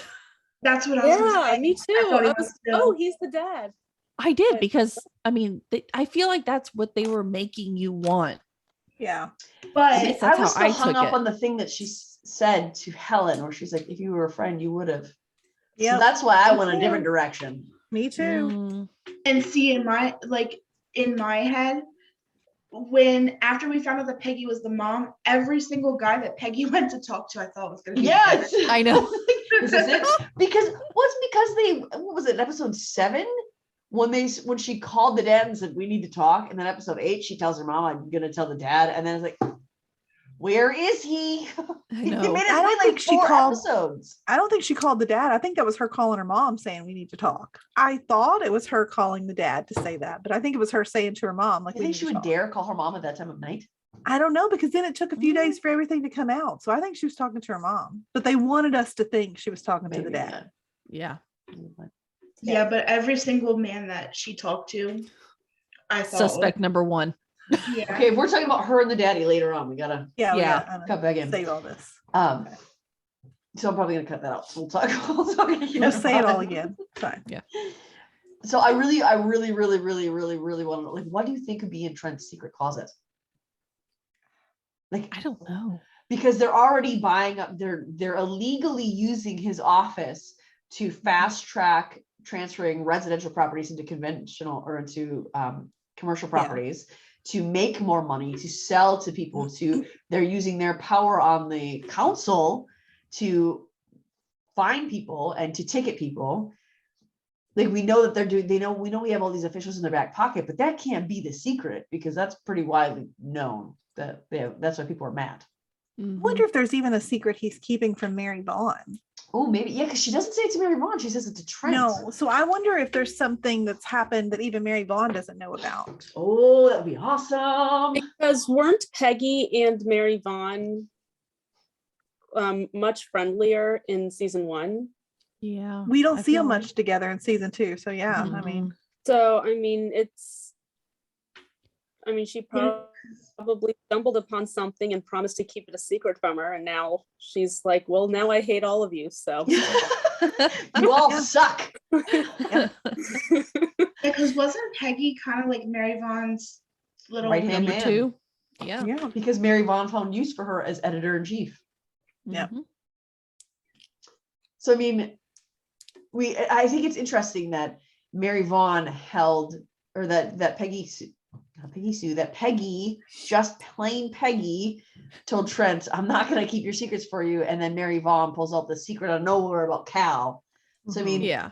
That's what I was gonna say. Me too. He's the dad. I did, because I mean, I feel like that's what they were making you want. Yeah. But I was still hung up on the thing that she said to Helen, where she's like, if you were a friend, you would have. Yeah. So that's why I went a different direction. Me too. And see, in my head, after we found out that Peggy was the mom, every single guy that Peggy went to talk to, I thought was going to be. Yes, I know. This is it. Because what was it, episode 7? When she called the dad and said, we need to talk. And then episode 8, she tells her mom, I'm going to tell the dad. And then it's like, where is he? I know. I don't think she called episodes. I don't think she called the dad. I think that was her calling her mom saying we need to talk. I thought it was her calling the dad to say that, but I think it was her saying to her mom, like, I think she would dare call her mom at that time of night. I don't know, because then it took a few days for everything to come out. So I think she was talking to her mom, but they wanted us to think she was talking to the dad. Yeah. Yeah, but every single man that she talked to, I thought suspect number 1. Yeah. Okay, if we're talking about her and the daddy later on, we gotta cut back in. Save all this. So I'm probably gonna cut that out. So we'll talk again. We'll say it all again. Fine. Yeah. So I really want to know, like, what do you think could be in Trent's secret closet? Like, I don't know. Because they're already buying up, they're illegally using his office to fast track transferring residential properties into conventional or into commercial properties to make more money, to sell to people, they're using their power on the council to find people and to ticket people. Like, we know that we know we have all these officials in their back pocket, but that can't be the secret, because that's pretty widely known that that's why people are mad. I wonder if there's even a secret he's keeping from Mary Vaughn. Oh, maybe. Yeah, because she doesn't say it to Mary Vaughn. She says it to Trent. No. So I wonder if there's something that's happened that even Mary Vaughn doesn't know about. Oh, that would be awesome. Because weren't Peggy and Mary Vaughn much friendlier in season 1? Yeah. We don't see them much together in season 2. So yeah, I mean. So, I mean, I mean, she probably stumbled upon something and promised to keep it a secret from her, and now she's like, well, now I hate all of you, so. You all suck. Because wasn't Peggy kind of like Mary Vaughn's little Right-hand Number man. 2. Yeah. Yeah. Because Mary Vaughn found use for her as editor-in-chief. Yeah. Mhm. So I mean, I think it's interesting that Mary Vaughn held, or that Peggy, not Peggy Sue, that Peggy, just plain Peggy, told Trent, I'm not going to keep your secrets for you. And then Mary Vaughn pulls out the secret out of nowhere about Cal. So I mean, Yeah.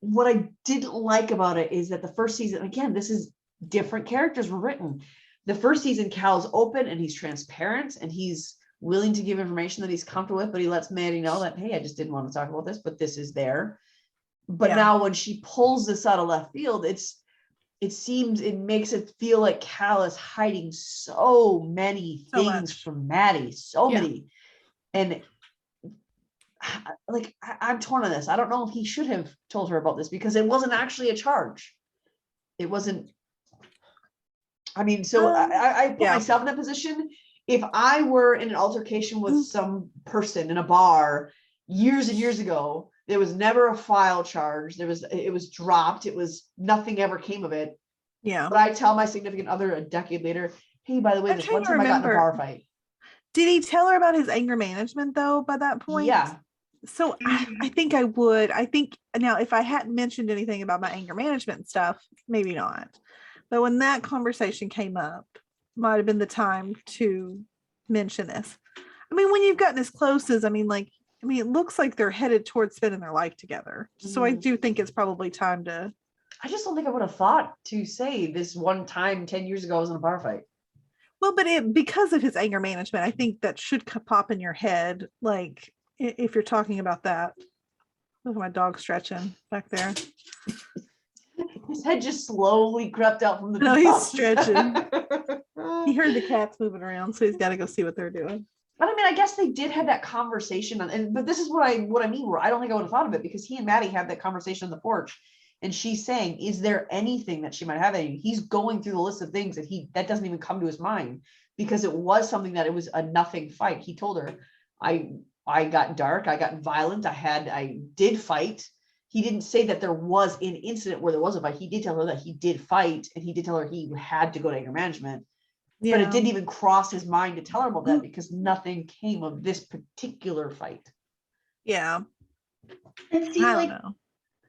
what I didn't like about it is that the first season, again, this is different characters were written. The first season, Cal's open and he's transparent and he's willing to give information that he's comfortable with, but he lets Maddie know that, hey, I just didn't want to talk about this, but this is there. But Yeah. now when she pulls this out of left field, it makes it feel like Cal is hiding so many So things much. from Maddie, so Yeah. many. And like, I'm torn on this. I don't know if he should have told her about this because it wasn't actually a charge. It wasn't. I mean, so I put yeah. myself in a position. If I were in an altercation with some person in a bar years and years ago, there was never a file charge. It was dropped. It was nothing ever came of it. Yeah. But I tell my significant other a decade later, hey, by the way, I'm this trying one to time I got in a remember. bar fight. Did he tell her about his anger management though by that point? Yeah. So I think I would. I think now if I hadn't mentioned anything about my anger management stuff, maybe not. But when that conversation came up, might have been the time to mention this. I mean, when you've gotten as close as, it looks like they're headed towards spending their life together. So I do think it's probably time to. I just don't think I would have thought to say this one time 10 years ago I was in a bar fight. Well, but because of his anger management, I think that should pop in your head. Like if you're talking about that. Look at my dog stretching back there. His head just slowly crept out from the No, he's couch. stretching. He heard the cats moving around, so he's got to go see what they're doing. But I mean, I guess they did have that conversation, but this is what I mean. Where I don't think I would have thought of it because he and Maddie had that conversation on the porch, and she's saying, "Is there anything that she might have?" And he's going through the list of things that doesn't even come to his mind because it was something that it was a nothing fight. He told her, "I got dark, I got violent, I did fight." He didn't say that there was an incident where there was a fight. He did tell her that he did fight, and he did tell her he had to go to anger management. Yeah. But it didn't even cross his mind to tell her about that because nothing came of this particular fight. Yeah. And see, I don't know.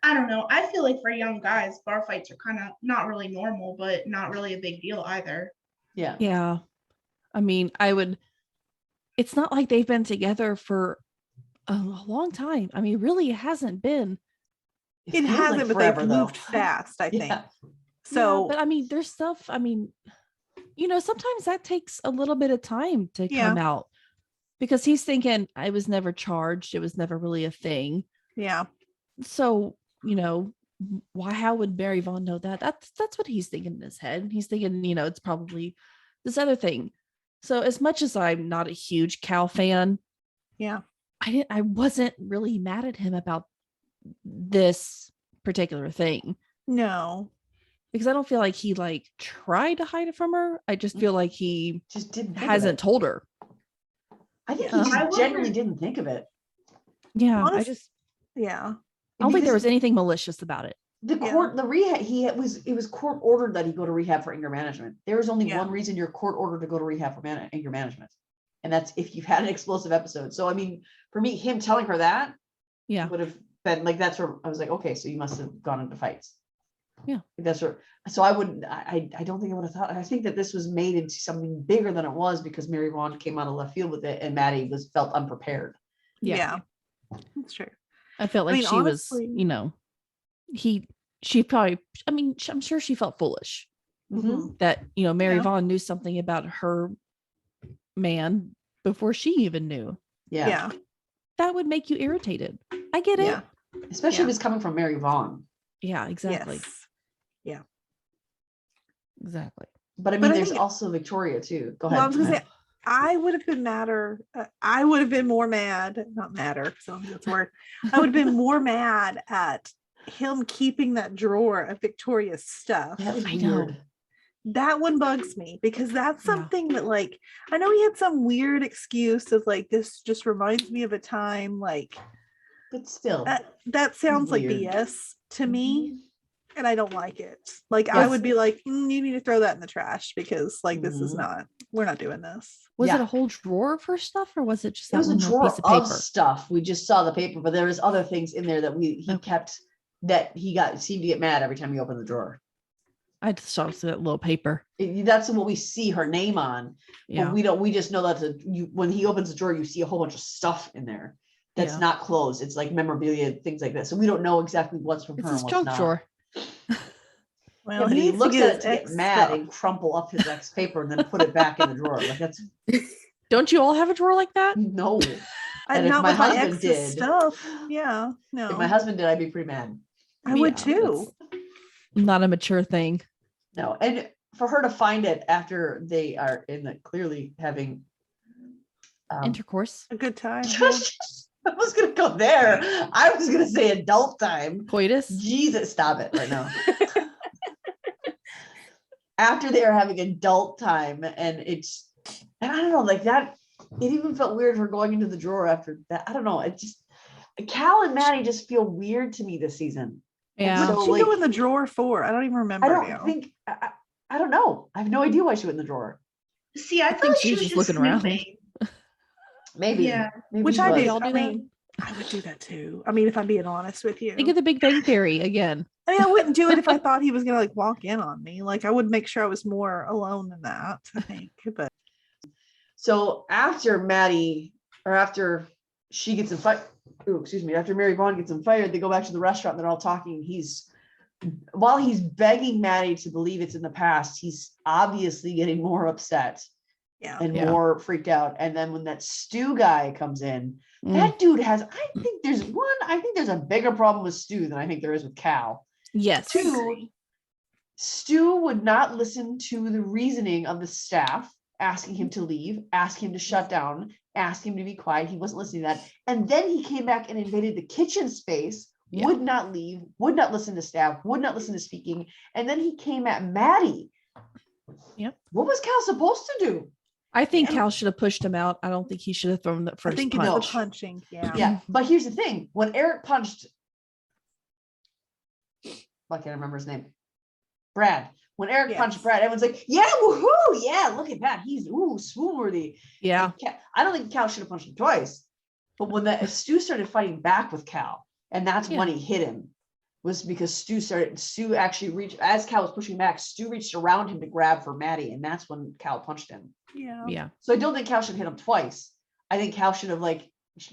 I don't know. I feel like for young guys, bar fights are kind of not really normal, but not really a big deal either. Yeah. Yeah. I mean, it's not like they've been together for a long time. I mean, really, it hasn't been. It feels hasn't, like but forever, they've though. moved fast, I think. Yeah. So, Yeah, but I mean, there's stuff, sometimes that takes a little bit of time to come out because he's thinking, I was never charged. It was never really a thing. yeah. So, how would Barry Vaughn know that? That's what he's thinking in his head. He's thinking, it's probably this other thing. So as much as I'm not a huge Cal fan, Yeah. I wasn't really mad at him about this particular thing. No. Because I don't feel like he tried to hide it from her. I just feel like he Just didn't think of hasn't it. told her. I think Yeah. he I just wonder- genuinely didn't think of it. Yeah, Yeah. I don't think there Because was anything malicious about it. the court, the rehab, it was court ordered that he go to rehab for anger management. There was only one reason you're court ordered to go to rehab for anger management. And that's if you've had an explosive episode. So, I mean, for me, him telling her that would have been that's where I was like, okay, so you must have gone into fights. Yeah. That's where, so I don't think I would have thought, I think that this was made into something bigger than it was because Mary Vaughn came out of left field with it and Maddie felt unprepared. Yeah. That's true. I felt like she honestly, was, she probably, I'm sure she felt foolish Mm-hmm. that, Mary Yeah. Vaughn knew something about her man before she even knew. Yeah. That would make you irritated. I get it. Yeah. Especially if it's coming from Mary Vaughn. Yeah, exactly. Yes. Exactly. But I mean, But I there's think- also Victoria too. Go Well, I ahead. was gonna say, I would have been madder. I would have been more mad, not madder, so that's a word. I would have been more mad at him keeping that drawer of Victoria's stuff. That was I know. weird. that one bugs me because that's Yeah. something that like I know he had some weird excuse of like this just reminds me of a time like But still, that sounds like weird. BS to me and I don't like it. Like I Was- would be like, you need to throw that in the trash because like this is Mhm. not, we're not doing this. Was it Yeah. a whole drawer for stuff, or was it just It that was a one little drawer piece of of paper? stuff. We just saw the paper, but there was other things in there that he Okay. kept that he seemed to get mad every time he opened the drawer. I just saw that little paper. That's what we see her name on, Yeah. but we just know that when he opens the drawer, you see a whole bunch of stuff in there that's Yeah. not closed. It's like memorabilia, things like that. So we don't know exactly what's from It's her his and what's junk not. drawer. Well, Yeah, but he needs to looks get at it his to get ex mad stuff. and crumple up his ex paper and then put it back in the drawer. Like that's Don't you all have a drawer like that? no. And if Not my with my husband ex's did, stuff. Yeah, no. if my husband did, I'd be pretty mad. I would Yeah, too. that's not a mature thing. No, and for her to find it after they are clearly having Intercourse, A good time. I was gonna go there. I was gonna say adult time. coitus. Jesus, stop it right now. After they are having adult time, and I don't know, like that. It even felt weird her going into the drawer after that. I don't know. It just Cal and Maddie just feel weird to me this season. Yeah. So, What'd she like, go in the drawer for? I don't even remember I don't now. think. I don't know. I have no idea why she went in the drawer. See, I think thought she she was was just looking around. snooping. Maybe. Yeah. Maybe Which she I was. do. all do I that? mean, I would do that too. I mean, if I'm being honest with you. Think of the Big Bang Theory again. I mean, I wouldn't do it if I thought he was gonna like walk in on me. Like I would make sure I was more alone than that, I think. But So after Maddie, or after she gets him fired, after Mary Vaughn gets him fired, they go back to the restaurant. And they're all talking. While he's begging Maddie to believe it's in the past, he's obviously getting more upset yeah. and Yeah. more freaked out. And then when that Stu guy comes in, Mm. that dude I think there's a bigger problem with Stu than I think there is with Cal. Yes. Two, Stu would not listen to the reasoning of the staff, asking him to leave, ask him to shut down, ask him to be quiet. He wasn't listening to that. And then he came back and invaded the kitchen space, Yeah. would not leave, would not listen to staff, would not listen to speaking. And then he came at Maddie. Yep. What was Cal supposed to do? I think Yeah. Cal should have pushed him out. I don't think he should have thrown the I first think punch. it's the punching. Yeah. Yeah. But here's the thing. When Eric punched, I can't remember his name. Brad. When Eric Yes. punched Brad, everyone's like, yeah, woohoo, yeah, look at that. He's swoon worthy. Yeah. I don't think Cal should have punched him twice. But when Stu started fighting back with Cal, and that's when he hit him, was because Stu actually reached, as Cal was pushing back, Stu reached around him to grab for Maddie, and that's when Cal punched him. Yeah. Yeah. So I don't think Cal should hit him twice. I think Cal should have like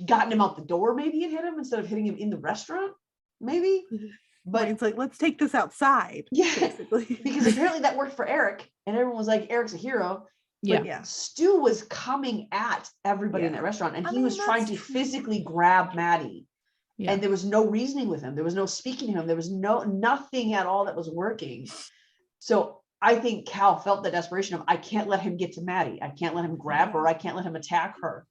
gotten him out the door maybe and hit him instead of hitting him in the restaurant, maybe. But It's like, let's take this outside. Yeah. Basically. because apparently that worked for Eric, and everyone was like, Eric's a hero. Yeah. Yeah. Stu was coming at everybody in Yeah. that restaurant, and I he mean, was trying to that's true. physically grab Maddie. Yeah. And there was no reasoning with him. There was no speaking to him. There was nothing at all that was working. So I think Cal felt the desperation of, I can't let him get to Maddie. I can't let him grab her. I can't let him attack her.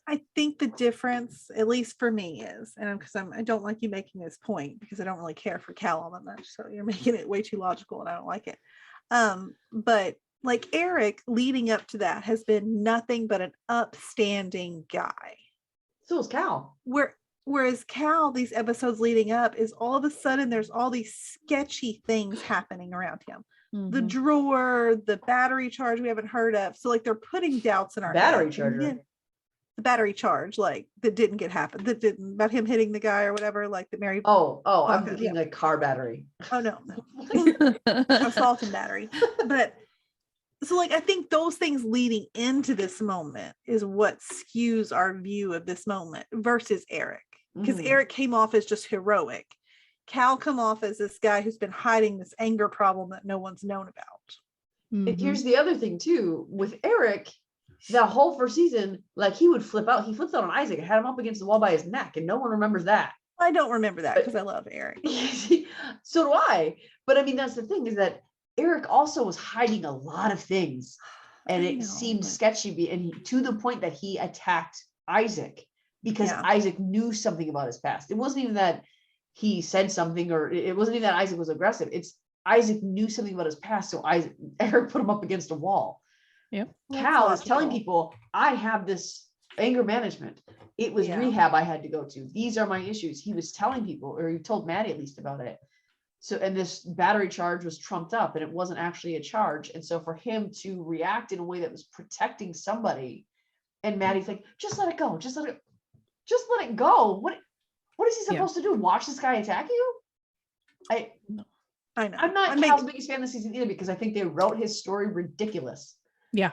I think the difference, at least for me, is, and because I don't like you making this point because I don't really care for Cal all that much. So you're making it way too logical, and I don't like it. But like Eric, leading up to that, has been nothing but an upstanding guy. So is Cal. Whereas Cal, these episodes leading up, is all of a sudden there's all these sketchy things happening around him. The Mhm. drawer, the battery charge we haven't heard of. So like they're putting doubts in our Battery head. charger. Yeah. The battery charge, like that didn't get happen. That didn't, about him hitting the guy or whatever, like the Mary. Oh, I'm Okay, thinking like car battery. Oh no. Assault and battery. But so like I think those things leading into this moment is what skews our view of this moment versus Eric. Because Mhm. Eric came off as just heroic. Cal come off as this guy who's been hiding this anger problem that no one's known about. And Mhm. here's the other thing too, with Eric, that whole first season, like he would flip out. He flipped out on Isaac and had him up against the wall by his neck, and no one remembers that. I don't remember that But- because I love Eric. So do I. But I mean, that's the thing, is that Eric also was hiding a lot of things, and I it know, seemed but- sketchy, and to the point that he attacked Isaac because Yeah. Isaac knew something about his past. It wasn't even that he said something, or it wasn't even that Isaac was aggressive. It's Isaac knew something about his past, so Eric put him up against a wall. Yeah. Cal is telling people, I have this anger management. It was rehab I had to go to. These are my issues. He was telling people, or he told Maddie at least about it. So, and this battery charge was trumped up and it wasn't actually a charge. And so for him to react in a way that was protecting somebody, and Maddie's like, just let it go. Just let it go. What is he supposed to do? Watch this guy attack you? I know. I'm not Cal's biggest fan this season either, because I think they wrote his story ridiculous. Yeah.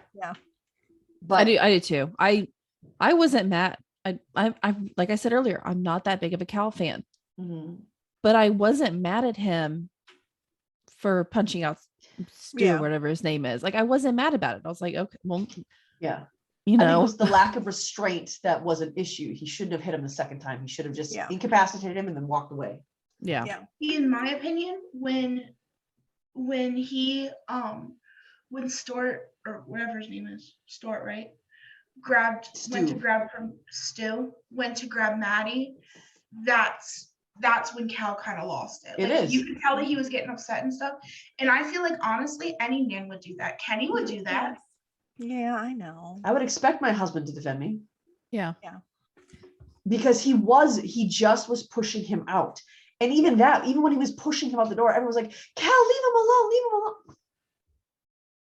But I do too. I wasn't mad. I like I said earlier, I'm not that big of a Cal fan, but I wasn't mad at him for punching out Stu or whatever his name is. Like, I wasn't mad about it. I was like, okay, well, you know, I think it was the lack of restraint that was an issue. He shouldn't have hit him the second time. He should have just incapacitated him and then walked away. In my opinion, when he when Stuart, or whatever his name is, Stuart, right? Went to grab Maddie, that's when Cal kind of lost it. It is. You could tell that he was getting upset and stuff. And I feel like, honestly, any man would do that. Kenny would do that. Yeah, I know. I would expect my husband to defend me. Yeah. Because he just was pushing him out. And even when he was pushing him out the door, everyone was like, Cal, leave him alone.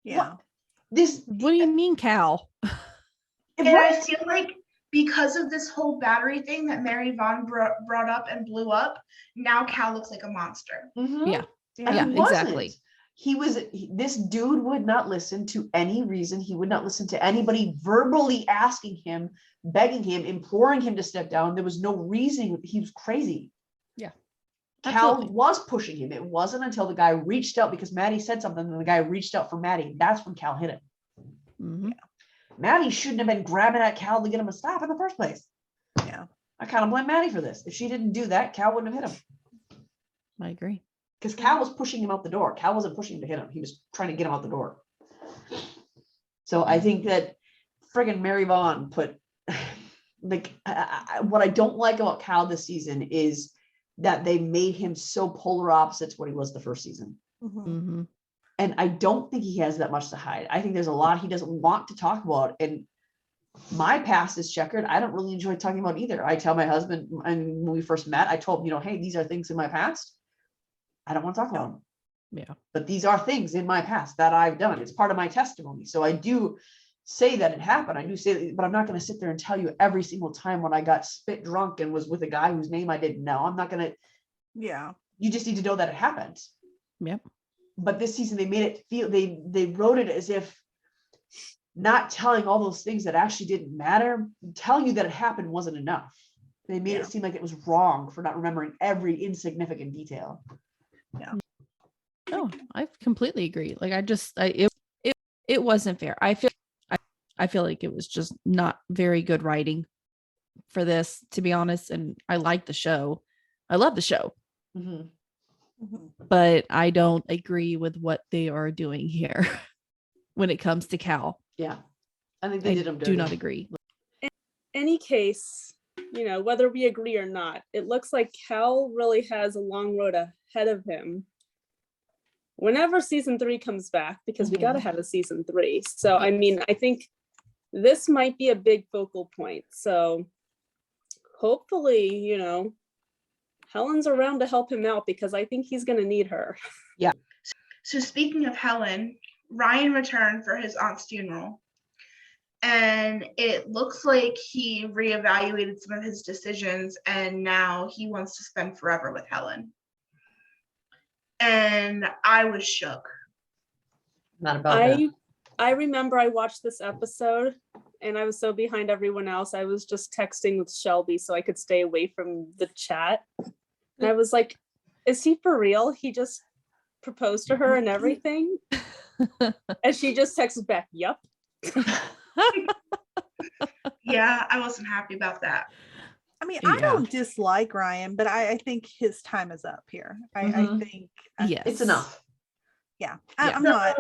Yeah. What do you mean, Cal? And I feel like because of this whole battery thing that Mary Vaughn brought up and blew up, now Cal looks like a monster. Yeah, exactly. This dude would not listen to any reason. He would not listen to anybody verbally asking him, begging him, imploring him to step down. There was no reason. He was crazy. Yeah. Cal was pushing him. It wasn't until the guy reached out, because Maddie said something, and the guy reached out for Maddie. That's when Cal hit him. Maddie shouldn't have been grabbing at Cal to get him to stop in the first place. Yeah. I kind of blame Maddie for this. If she didn't do that, Cal wouldn't have hit him. I agree. Because Cal was pushing him out the door. Cal wasn't pushing him to hit him. He was trying to get him out the door. So I think that friggin' Mary Vaughn put, like, what I don't like about Cal this season is that they made him so polar opposite to what he was the first season. And I don't think he has that much to hide. I think there's a lot he doesn't want to talk about. And my past is checkered. I don't really enjoy talking about either. I tell my husband, and when we first met, I told him, hey, these are things in my past I don't want to talk about them. Yeah. But these are things in my past that I've done. It's part of my testimony. So I do say that it happened. I do say that, but I'm not going to sit there and tell you every single time when I got spit drunk and was with a guy whose name I didn't know. I'm not going to. Yeah. You just need to know that it happened. Yep. But this season they made it feel, they wrote it as if not telling all those things that actually didn't matter, telling you that it happened wasn't enough. They made it seem like it was wrong for not remembering every insignificant detail. Yeah. Oh, I completely agree. Like, it wasn't fair. I feel like it was just not very good writing for this, to be honest. And I like the show. I love the show. But I don't agree with what they are doing here when it comes to Cal. Yeah. I think they did them dirty. Do not agree. In any case, whether we agree or not, it looks like Cal really has a long road ahead of him whenever season 3 comes back, because we got to have a season 3. So, I mean, I think this might be a big focal point. So hopefully, Helen's around to help him out, because I think he's going to need her. Yeah. So speaking of Helen, Ryan returned for his aunt's funeral. And it looks like he reevaluated some of his decisions, and now he wants to spend forever with Helen. And I was shook. Not about that. I remember I watched this episode and I was so behind everyone else. I was just texting with Shelby so I could stay away from the chat. And I was like, is he for real? He just proposed to her and everything? And she just texted back, yep. Yeah, I wasn't happy about that. I mean, I don't dislike Ryan, but I think his time is up here. I think it's enough. Yeah. I'm not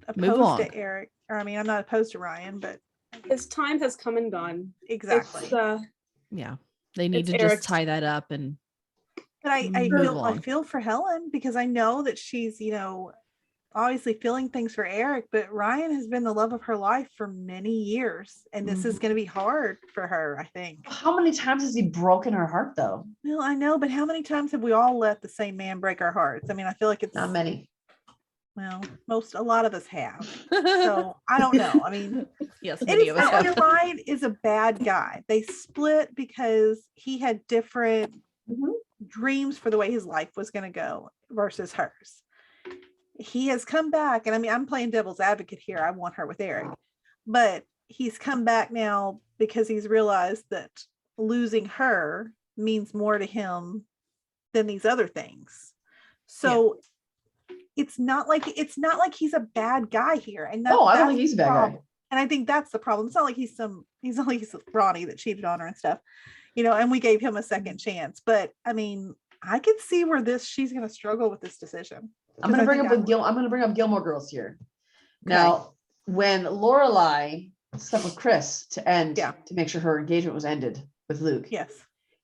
opposed to Eric, or I mean, I'm not opposed to Ryan, but his time has come and gone. Exactly. Yeah. They need to just tie that up and But I feel for Helen because I know that she's, obviously feeling things for Eric, but Ryan has been the love of her life for many years. And this is going to be hard for her, I think. How many times has he broken her heart though? Well, I know, but how many times have we all let the same man break our hearts? I mean, I feel like it's not many. Well, a lot of us have. So I don't know. I mean, yes, many of us have. Ryan is a bad guy. They split because he had different dreams for the way his life was going to go versus hers. He has come back, and I mean, I'm playing devil's advocate here. I want her with Eric, but he's come back now because he's realized that losing her means more to him than these other things. So it's not like he's a bad guy here. And I don't think he's a bad guy. And I think that's the problem. It's not like he's Ronnie that cheated on her and stuff, and we gave him a second chance. But I mean, I could see where she's going to struggle with this decision. I'm going to bring up Gilmore Girls here. Okay. Now, when Lorelai slept with Chris to make sure her engagement was ended with Luke. Yes.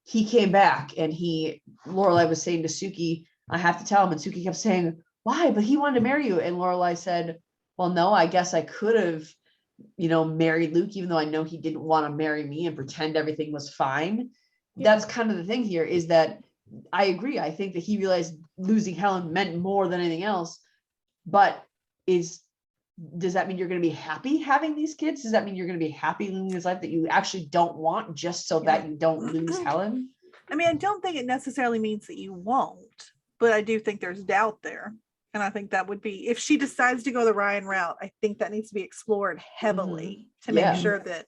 He came back and Lorelai was saying to Suki, I have to tell him. And Suki kept saying, why? But he wanted to marry you. And Lorelai said, well, no, I guess I could have, married Luke, even though I know he didn't want to marry me and pretend everything was fine. Yeah. That's kind of the thing here is that I agree. I think that he realized losing Helen meant more than anything else. But does that mean you're going to be happy having these kids? Does that mean you're going to be happy living this life that you actually don't want just so that you don't lose Helen? I mean, I don't think it necessarily means that you won't, but I do think there's doubt there. And I think that would be, if she decides to go the Ryan route, I think that needs to be explored heavily to make sure that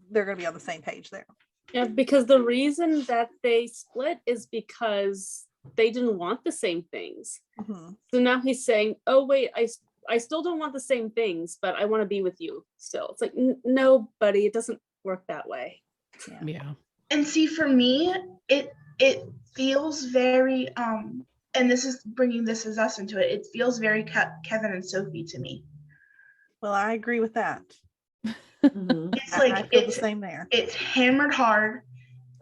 they're going to be on the same page there. Yeah, because the reason that they split is because they didn't want the same things. So now he's saying, oh, wait, I still don't want the same things, but I want to be with you still. It's like, no, buddy, it doesn't work that way. Yeah. And see, for me, it feels very, and this is bringing This Is Us into it. It feels very Kevin and Sophie to me. Well, I agree with that. It's like I feel the same there. It's hammered hard,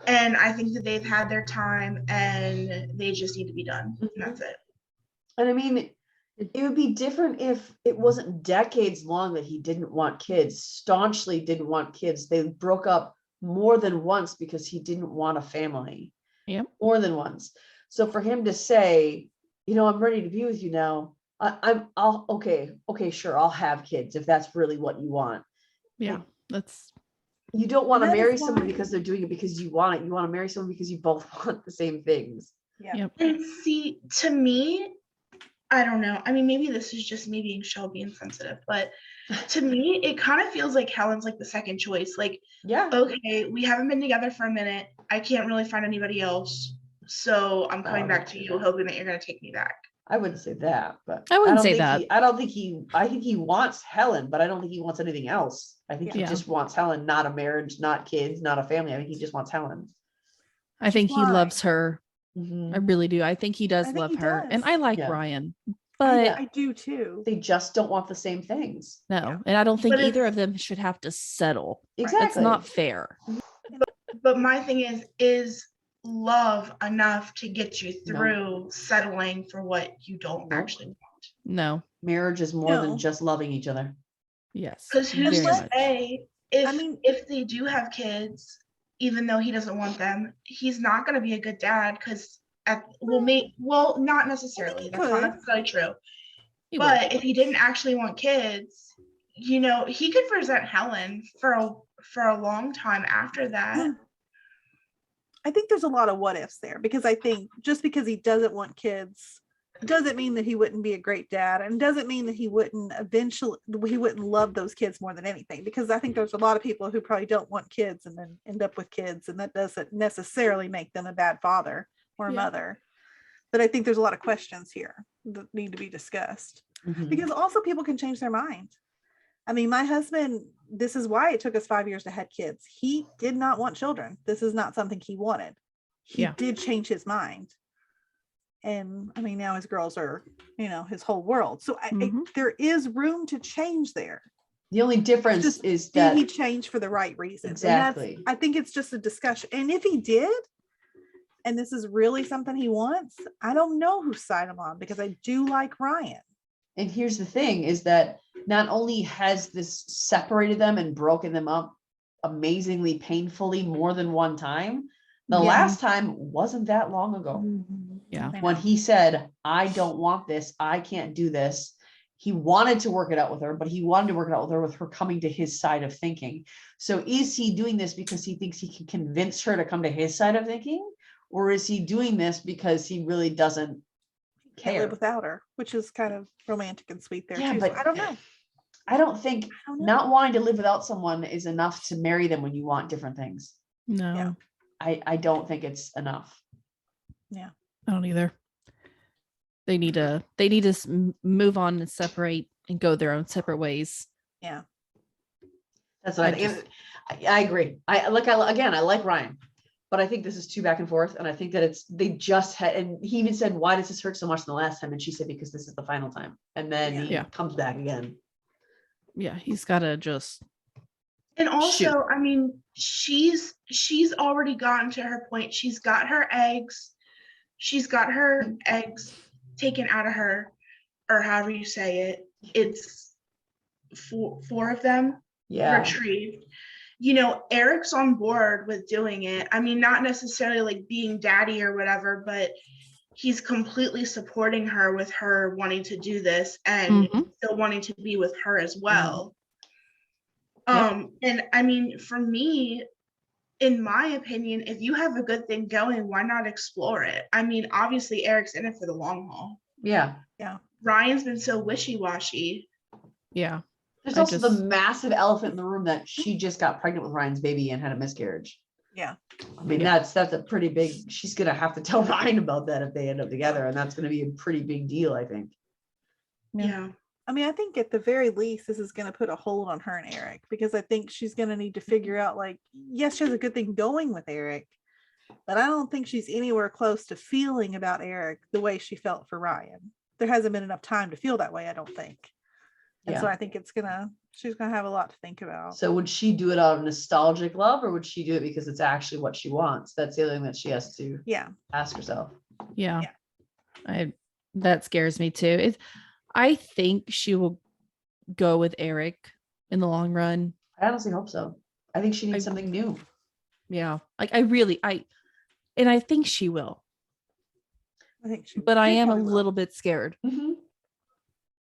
and I think that they've had their time, and they just need to be done. And that's it. And I mean, it would be different if it wasn't decades long that he didn't want kids, staunchly didn't want kids. They broke up more than once because he didn't want a family. Yeah, more than once. So for him to say, I'm ready to be with you now. Sure, I'll have kids if that's really what you want. Yeah, you don't want to marry someone because they're doing it because you want it. You want to marry someone because you both want the same things. Yeah. Yep. And see, to me, I don't know. I mean, maybe this is just me being Shelby insensitive, but to me, it kind of feels like Helen's like the second choice. Like, okay, we haven't been together for a minute. I can't really find anybody else. So I'm coming back to you, hoping that you're going to take me back. I wouldn't say that, but I wouldn't say that. I think he wants Helen, but I don't think he wants anything else. I think he just wants Helen, not a marriage, not kids, not a family. I think he just wants Helen. I think he loves her. I really do. I think he does love her. And I like Ryan, but I do too. They just don't want the same things. No. And I don't think either of them should have to settle. Exactly. It's not fair. But my thing is love enough to get you through settling for what you don't actually want. No. Marriage is more than just loving each other. Yes. Because who's to say if they do have kids, even though he doesn't want them, he's not going to be a good dad because not necessarily. That's not necessarily true. But if he didn't actually want kids, he could resent Helen for a long time after that. I think there's a lot of what ifs there because I think just because he doesn't want kids doesn't mean that he wouldn't be a great dad, and doesn't mean that he wouldn't love those kids more than anything, because I think there's a lot of people who probably don't want kids and then end up with kids, and that doesn't necessarily make them a bad father or mother. But I think there's a lot of questions here that need to be discussed because also people can change their mind. I mean, my husband, this is why it took us 5 years to have kids. He did not want children. This is not something he wanted. He did change his mind. And I mean, now his girls are, his whole world. So there is room to change there. The only difference is that he changed for the right reasons. Exactly. I think it's just a discussion. And if he did, and this is really something he wants, I don't know whose side I'm on, because I do like Ryan. And here's the thing is that not only has this separated them and broken them up amazingly painfully more than one time, the last time wasn't that long ago. Yeah. When he said, I don't want this, I can't do this. He wanted to work it out with her, but he wanted to work it out with her coming to his side of thinking. So is he doing this because he thinks he can convince her to come to his side of thinking? Or is he doing this because he really doesn't Can't care? live without her, which is kind of romantic and sweet there Yeah, too. but So I don't know. I don't think I don't know. not wanting to live without someone is enough to marry them when you want different things. No, Yeah. I don't think it's enough. I don't either. They need to move on and separate and go their own separate ways. Yeah. That's what I think. I agree. I like Ryan, but I think this is too back and forth. And I think that they just had, and he even said, why does this hurt so much the last time? And she said, because this is the final time. And then he comes back again. Yeah, he's got to just. And also, Shoot. I mean, she's already gotten to her point. She's got her eggs. She's got her eggs taken out of her, or however you say it. It's four of them retrieved. You know, Eric's on board with doing it. I mean, not necessarily like being daddy or whatever, but he's completely supporting her with her wanting to do this and still wanting to be with her as well. And I mean, for me, in my opinion, if you have a good thing going, why not explore it? I mean, obviously Eric's in it for the long haul. Yeah. Ryan's been so wishy-washy. Yeah. There's also the massive elephant in the room that she just got pregnant with Ryan's baby and had a miscarriage. Yeah. I mean, that's a pretty big, she's going to have to tell Ryan about that if they end up together. And that's going to be a pretty big deal, I think. Yeah. I mean, I think at the very least, this is going to put a hold on her and Eric, because I think she's going to need to figure out, like, yes, she has a good thing going with Eric, but I don't think she's anywhere close to feeling about Eric the way she felt for Ryan. There hasn't been enough time to feel that way, I don't think. And so I think she's going to have a lot to think about. So would she do it out of nostalgic love, or would she do it because it's actually what she wants? That's the other thing that she has to ask herself. Yeah. That scares me too. I think she will go with Eric in the long run. I honestly hope so. I think she needs something new. Yeah. Like I think she will. I think but I am a little bit scared.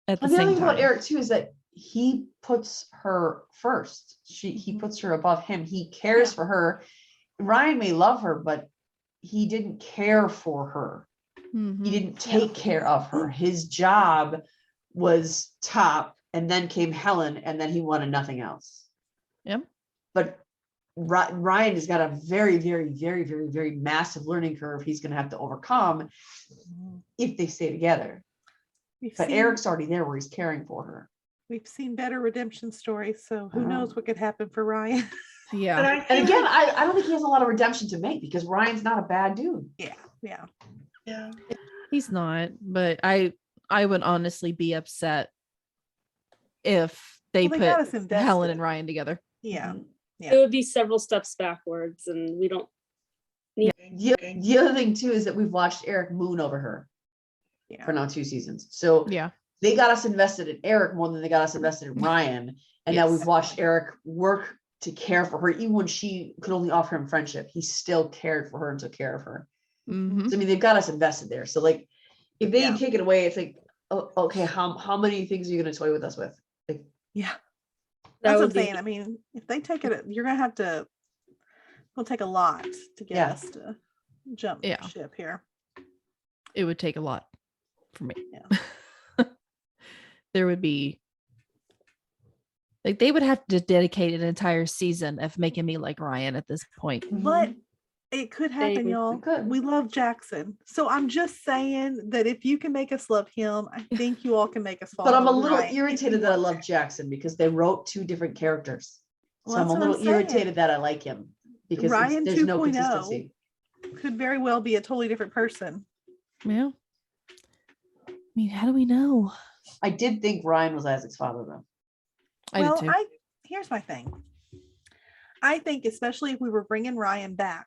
At the same same thing time. about Eric too is that he puts her first. He puts her above him. He cares for her. Ryan may love her, but he didn't care for her. He didn't take care of her. His job was top, and then came Helen, and then he wanted nothing else. Yep. But Ryan has got a very, very, very, very, very massive learning curve he's going to have to overcome if they stay together. But Eric's already there where he's caring for her. We've seen better redemption stories, so who knows what could happen for Ryan. Yeah. And again, I don't think he has a lot of redemption to make, because Ryan's not a bad dude. Yeah. He's not, but I would honestly be upset if they put Helen and Ryan together. Yeah. It would be several steps backwards, and we don't need. The other thing too is that we've watched Eric moon over her for now 2 seasons. So they got us invested in Eric more than they got us invested in Ryan. And now we've watched Eric work to care for her. Even when she could only offer him friendship, he still cared for her and took care of her. So, I mean, they've got us invested there. So like, if they take it away, it's like, okay, how many things are you going to toy with us with? Like, that's what I'm saying. I mean, if they take it, you're going to have to, it'll take a lot to get us to jump ship here. It would take a lot for me. There would be, like, they would have to dedicate an entire season of making me like Ryan at this point. But it could happen, y'all. We love Jackson. So I'm just saying that if you can make us love him, I think you all can make us fall. But I'm a little irritated that I love Jackson, because they wrote 2 different characters. So I'm a little irritated that I like him, because Ryan there's no consistency. Could very well be a totally different person. Yeah. I mean, how do we know? I did think Ryan was Isaac's father, though. Well, here's my thing. I think, especially if we were bringing Ryan back,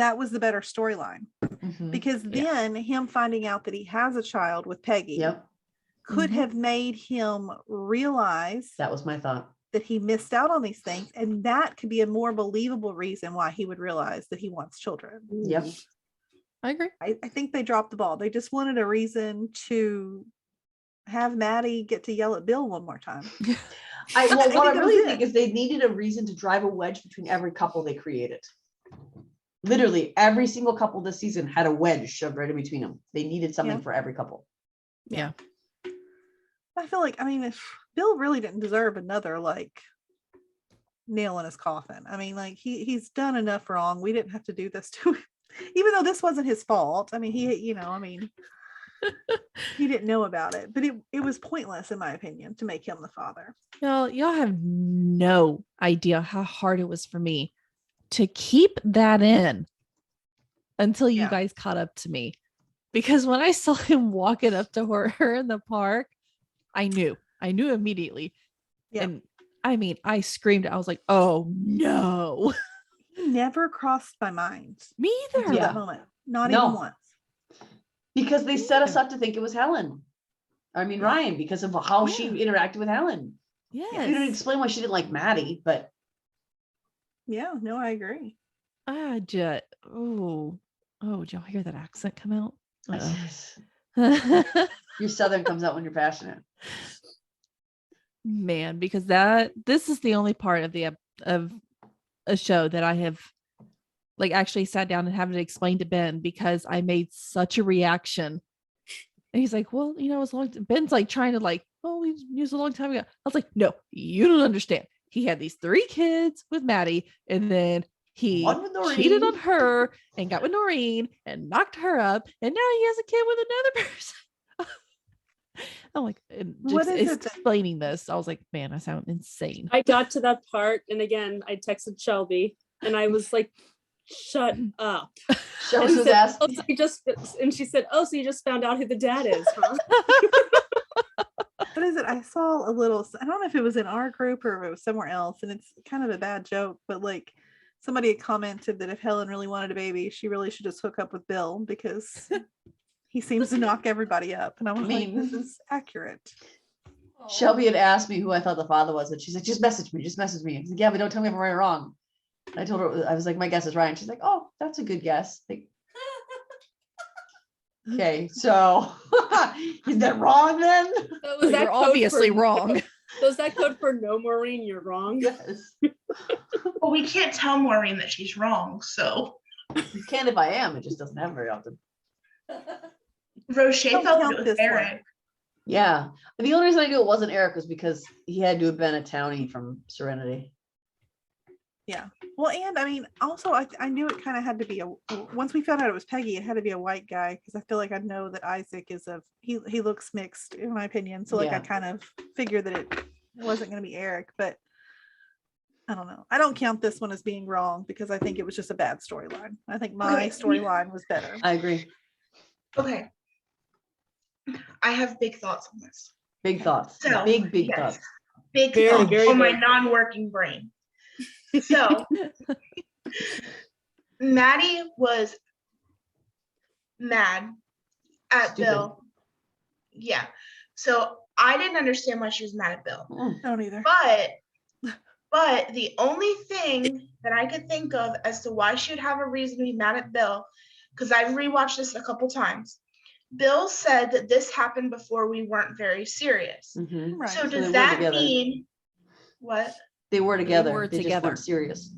that was the better storyline, Mhm. because then him finding out that he has a child with Peggy Yep, could have made him realize that was my thought. that he missed out on these things, and that could be a more believable reason why he would realize that he wants children. Yep. I agree. I think they dropped the ball. They just wanted a reason to have Maddie get to yell at Bill one more time. Well, I what think I that really was think it. is they needed a reason to drive a wedge between every couple they created. Literally, every single couple this season had a wedge shoved right in between them. They needed something Yeah. for every couple. Yeah. I feel like, I mean, if Bill really didn't deserve another like nail in his coffin. I mean, like he's done enough wrong. We didn't have to do this to him, even though this wasn't his fault. I mean, he didn't know about it, but it was pointless in my opinion to make him the father. Y'all have no idea how hard it was for me to keep that in until you Yeah. guys caught up to me. Because when I saw him walking up to her in the park, I knew immediately. Yeah. And I mean, I screamed. I was like, oh no. It never crossed my mind Me until either. that moment. Not No. even once. Because they set us Yeah. up to think it was Helen. I mean, Yeah. Ryan, because of how she Yeah. interacted with Helen. Yes. You didn't explain why she didn't like Maddie, but Yeah, no, I agree. I just, did y'all hear that accent come out? your Southern comes out when you're passionate. Man, because this is the only part of a show that I have like actually sat down and having to explain to Ben, because I made such a reaction. And he's like, well, it was long. Ben's like trying to like, oh, we used a long time ago. I was like, no, you don't understand. He had these 3 kids with Maddie, and then he One with Noreen. cheated on her and got with Noreen and knocked her up, and now he has a kid with another person. I'm like, What is it that- explaining this, I was like, man, I sound insane. I got to that part, and again, I texted Shelby, and I was like, "Shut up!" Shelby And was said, asked. "Oh, and she said, "Oh, so you just found out who the dad is, huh?" What is it? I saw a little, I don't know if it was in our group or if it was somewhere else, and it's kind of a bad joke, but like somebody had commented that if Helen really wanted a baby, she really should just hook up with Bill because he seems to knock everybody up. And I was like, this is accurate. Shelby had asked me who I thought the father was, and she's like, just message me. I was like, yeah, but don't tell me if I'm right or wrong. I told her, I was like, my guess is Ryan. She's like, oh, that's a good guess. Like, okay, so is that wrong then? So was that You're code obviously for- wrong. So is that code for no, Maureen? You're wrong. Yes. Well, we can't tell Maureen that she's wrong, so You can if I am. It just doesn't happen very often. Roche Don't felt count it was this one. Eric. Yeah. And the only reason I knew it wasn't Eric was because he had to have been a townie from Serenity. Yeah. Well, and I mean, also, I knew it kind of had to be once we found out it was Peggy, it had to be a white guy because I feel like I know that Isaac is he looks mixed in my opinion. So like Yeah. I kind of figured that it wasn't going to be Eric, but I don't know. I don't count this one as being wrong because I think it was just a bad storyline. I think my Okay. storyline was better. I agree. Okay. I have big thoughts on this. Big thoughts. So, Big yes. thoughts. Big Very, thoughts very on my big. non-working brain. So Maddie was mad at Stupid. Bill. Yeah. So I didn't understand why she was mad at Bill. Mm. I don't either. But the only thing that I could think of as to why she would have a reason to be mad at Bill, because I've rewatched this a couple times. Bill said that this happened before we weren't very serious. Mhm. Right. So they does were that together. mean what? They were together. were They just together. weren't serious.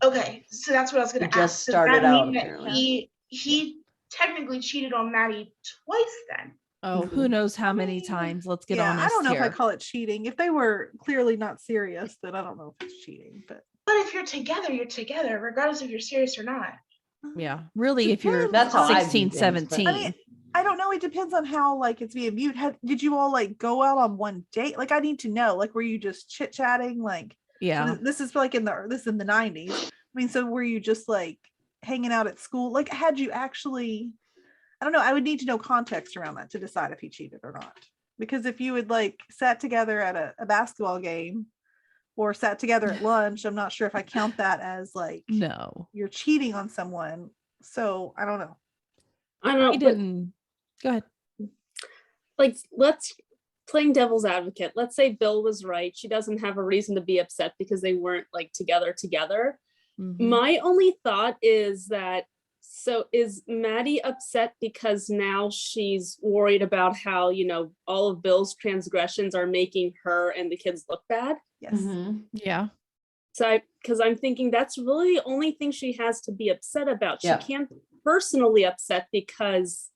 Okay, so that's what I was going It to ask. just Does started that out, mean that apparently. he technically cheated on Maddie twice then? Oh, who knows how many mean, times? Let's get yeah, honest I don't know here. if I call it cheating. If they were clearly not serious, then I don't know if it's cheating. But But if you're together, regardless if you're serious or not. Yeah, really, if you're That's how I view 16, things, but- 17. I mean, I don't know. It depends on how like it's being viewed. Did you all like go out on one date? Like I need to know. Like were you just chit chatting? Like Yeah. this is like in the 90s. I mean, so were you just like hanging out at school? Like had you actually? I don't know. I would need to know context around that to decide if he cheated or not. Because if you had like sat together at a basketball game or sat together at lunch. I'm not sure if I count that as like No, you're cheating on someone. So I don't know. I don't know. he But didn't. Go ahead. like, let's playing devil's advocate. Let's say Bill was right. She doesn't have a reason to be upset because they weren't like together. Mhm. My only thought is that, so is Maddie upset because now she's worried about how, you know, all of Bill's transgressions are making her and the kids look bad? Yes. Mhm. Yeah. So because I'm thinking that's really the only thing she has to be upset about. She Yeah. can't personally upset because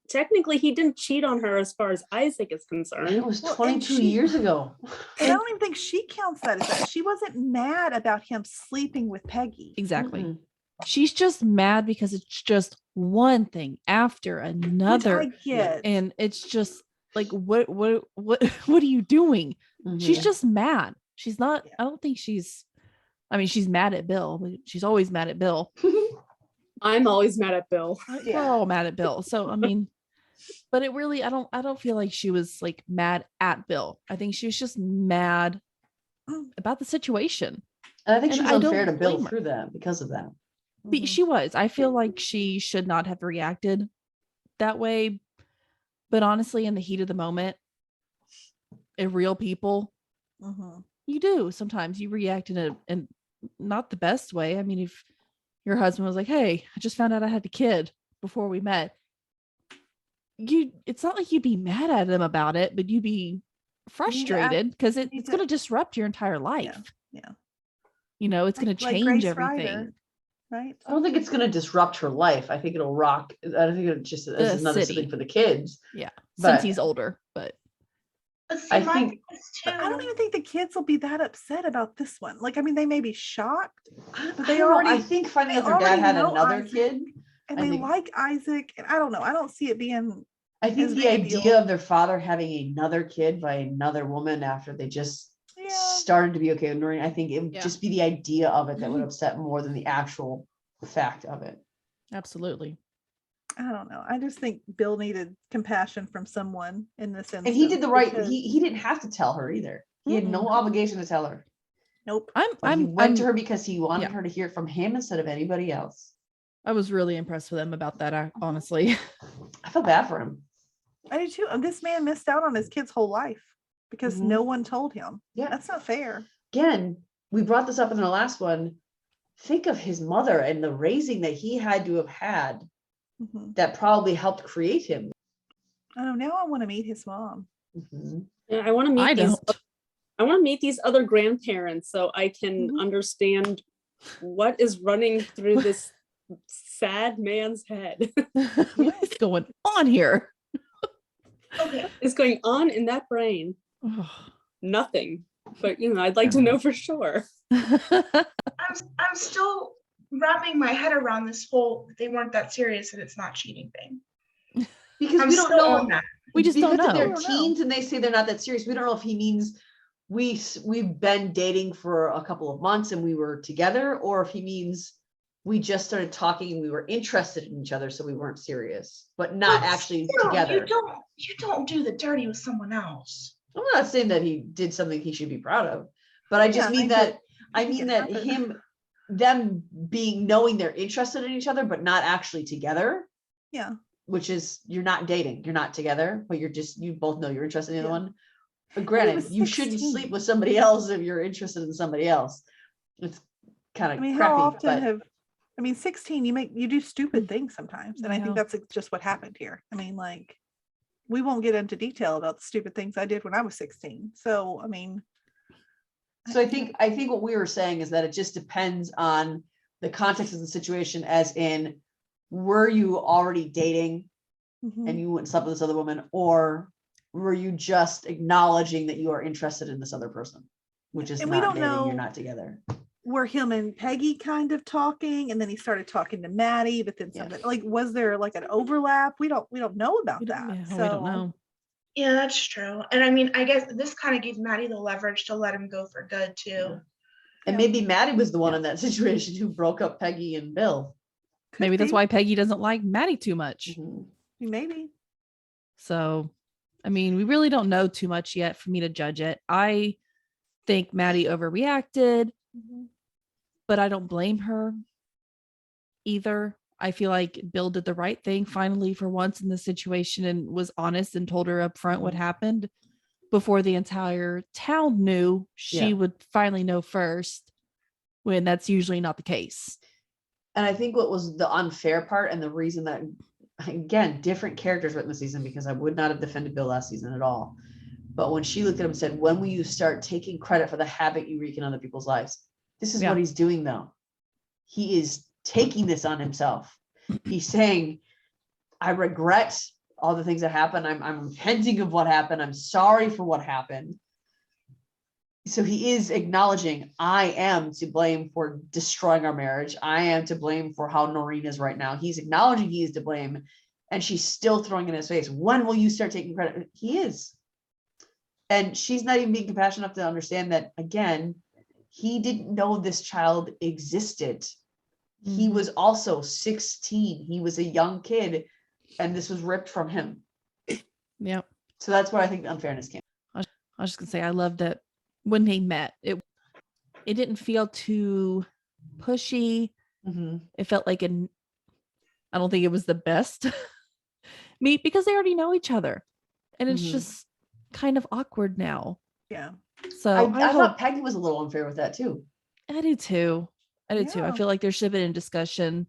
technically he didn't cheat on her as far as Isaac is And it concerned. was Well, and 22 years ago. And I don't even think she counts that as that. She wasn't mad about him sleeping with Peggy. Exactly. Mm-mm. She's just mad because it's just one thing after Which another. I get. And it's just like, what are you doing? She's Mhm. just mad. She's not, Yeah. I don't think she's mad at Bill, but she's always mad at Bill. I'm always mad at Bill. We're all mad at Bill. So, I mean, but it really, I don't feel like she was like mad at Bill. I think she was just mad about the situation. And I think And she was I unfair to don't Bill blame her. through that because of that. But she was. I feel like she should not have reacted that way. But honestly, in the heat of the moment, in real people, Mhm. you do sometimes you react in not the best way. I mean, if your husband was like, "Hey, I just found out I had a kid before we met," it's not like you'd be mad at him about it, but you'd be frustrated because need it's to- going to disrupt your entire life. Yeah. You know, it's going to Like change Grace everything. Ryder, right? I don't think it's going to disrupt her life. I think it'll rock. I think it'll just as The another city. sibling for the kids. Yeah, But since he's older, but But see, I my think- thing is But I don't too. even think the kids will be that upset about this one. Like, I mean, they may be shocked, but they I don't know. I already think finding they out their dad already had know another Isaac. kid. and I they think- like Isaac. And I don't know. I don't see it being. I think As the big a idea deal. of their father having another kid by another woman after they just Yeah. started to be okay with Noreen, I think it would Yeah. just be the idea of it that would upset more than the actual fact of it. absolutely. I don't know. I just think Bill needed compassion from someone in this instance. And he did the right. because- He didn't have to tell her either. He had no obligation to tell her. Nope. But he went to her because he wanted her to hear it from him instead of anybody else. I was really impressed with him about that, honestly. I felt bad for him. I do too. And this man missed out on his kid's whole life because Mhm. no one told him. Yeah. That's not fair. Again, we brought this up in the last one. Think of his mother and the raising that he had to have had Mhm. that probably helped create him. I know. Now I want to meet his mom. Mhm. Yeah, I want to meet I these. don't. I want to meet these other grandparents so I can Mhm. understand what is running through this sad man's head. What is going on here? Okay. Is going on in that brain? Nothing. But you know, I'd like to know for sure. I'm still wrapping my head around this whole they weren't that serious and it's not cheating thing. Because I'm we don't still know. on that. We just don't because if know. they're We don't know. teens and they say they're not that serious, we don't know if he means we've been dating for a couple of months and we were together, or if he means we just started talking and we were interested in each other, so we weren't serious, but not But actually still, together. You don't do the dirty with someone else. I'm not saying that he did something he should be proud of, but I just Yeah, mean I that get- I think mean it that happened. them being knowing they're interested in each other, but not actually together, Yeah. which is you're not dating, you're not together, but you both know you're interested in the other Yeah. one. But granted, was you shouldn't 16. sleep with somebody else if you're interested in somebody else. It's kind I of mean, crappy, how often but have, I mean, 16, you do stupid things sometimes. And I Yeah. think that's just what happened here. I mean, like, we won't get into detail about the stupid things I did when I was 16. So, I mean, so I think what we were saying is that it just depends on the context of the situation, as in, were you already dating mhm. and you went and slept with this other woman, or were you just acknowledging that you are interested in this other person, which is And we not don't dating, know- you're not together. Were him and Peggy kind of talking, and then he started talking to Maddie, but then Yeah. something like, was there like an overlap? We don't know about that. We So don't know. Yeah, that's true. And I mean, I guess this kind of gives Maddie the leverage to let him go for good too. Yeah. And Yeah. maybe Maddie was the one in that situation who broke up Peggy and Bill. could Maybe that's be, why Peggy doesn't like Maddie too much. Mhm. maybe. So, I mean, we really don't know too much yet for me to judge it. I think Maddie overreacted, but I don't blame her either. I feel like Bill did the right thing finally for once in the situation and was honest and told her up front what happened before the entire town knew. She would finally know first, when that's usually not the case. And I think what was the unfair part and the reason that, again, different characters written the season, because I would not have defended Bill last season at all. But when she looked at him and said, when will you start taking credit for the havoc you wreak in other people's lives? This is what he's doing, though. He is taking this on himself. He's saying, I regret all the things that happened. I'm repenting of what happened. I'm sorry for what happened. So he is acknowledging, I am to blame for destroying our marriage. I am to blame for how Noreen is right now. He's acknowledging he is to blame, and she's still throwing it in his face. When will you start taking credit? He is. And she's not even being compassionate enough to understand that, again, he didn't know this child existed. He was also 16. He was a young kid, and this was ripped from him. Yeah. So that's where I think the unfairness came. I was just gonna say, I love that when they met, it didn't feel too pushy. It felt like I don't think it was the best meet, because they already know each other, and it's just kind of awkward now. Yeah. So I thought Peggy was a little unfair with that too. I do too. I feel like there should have been a discussion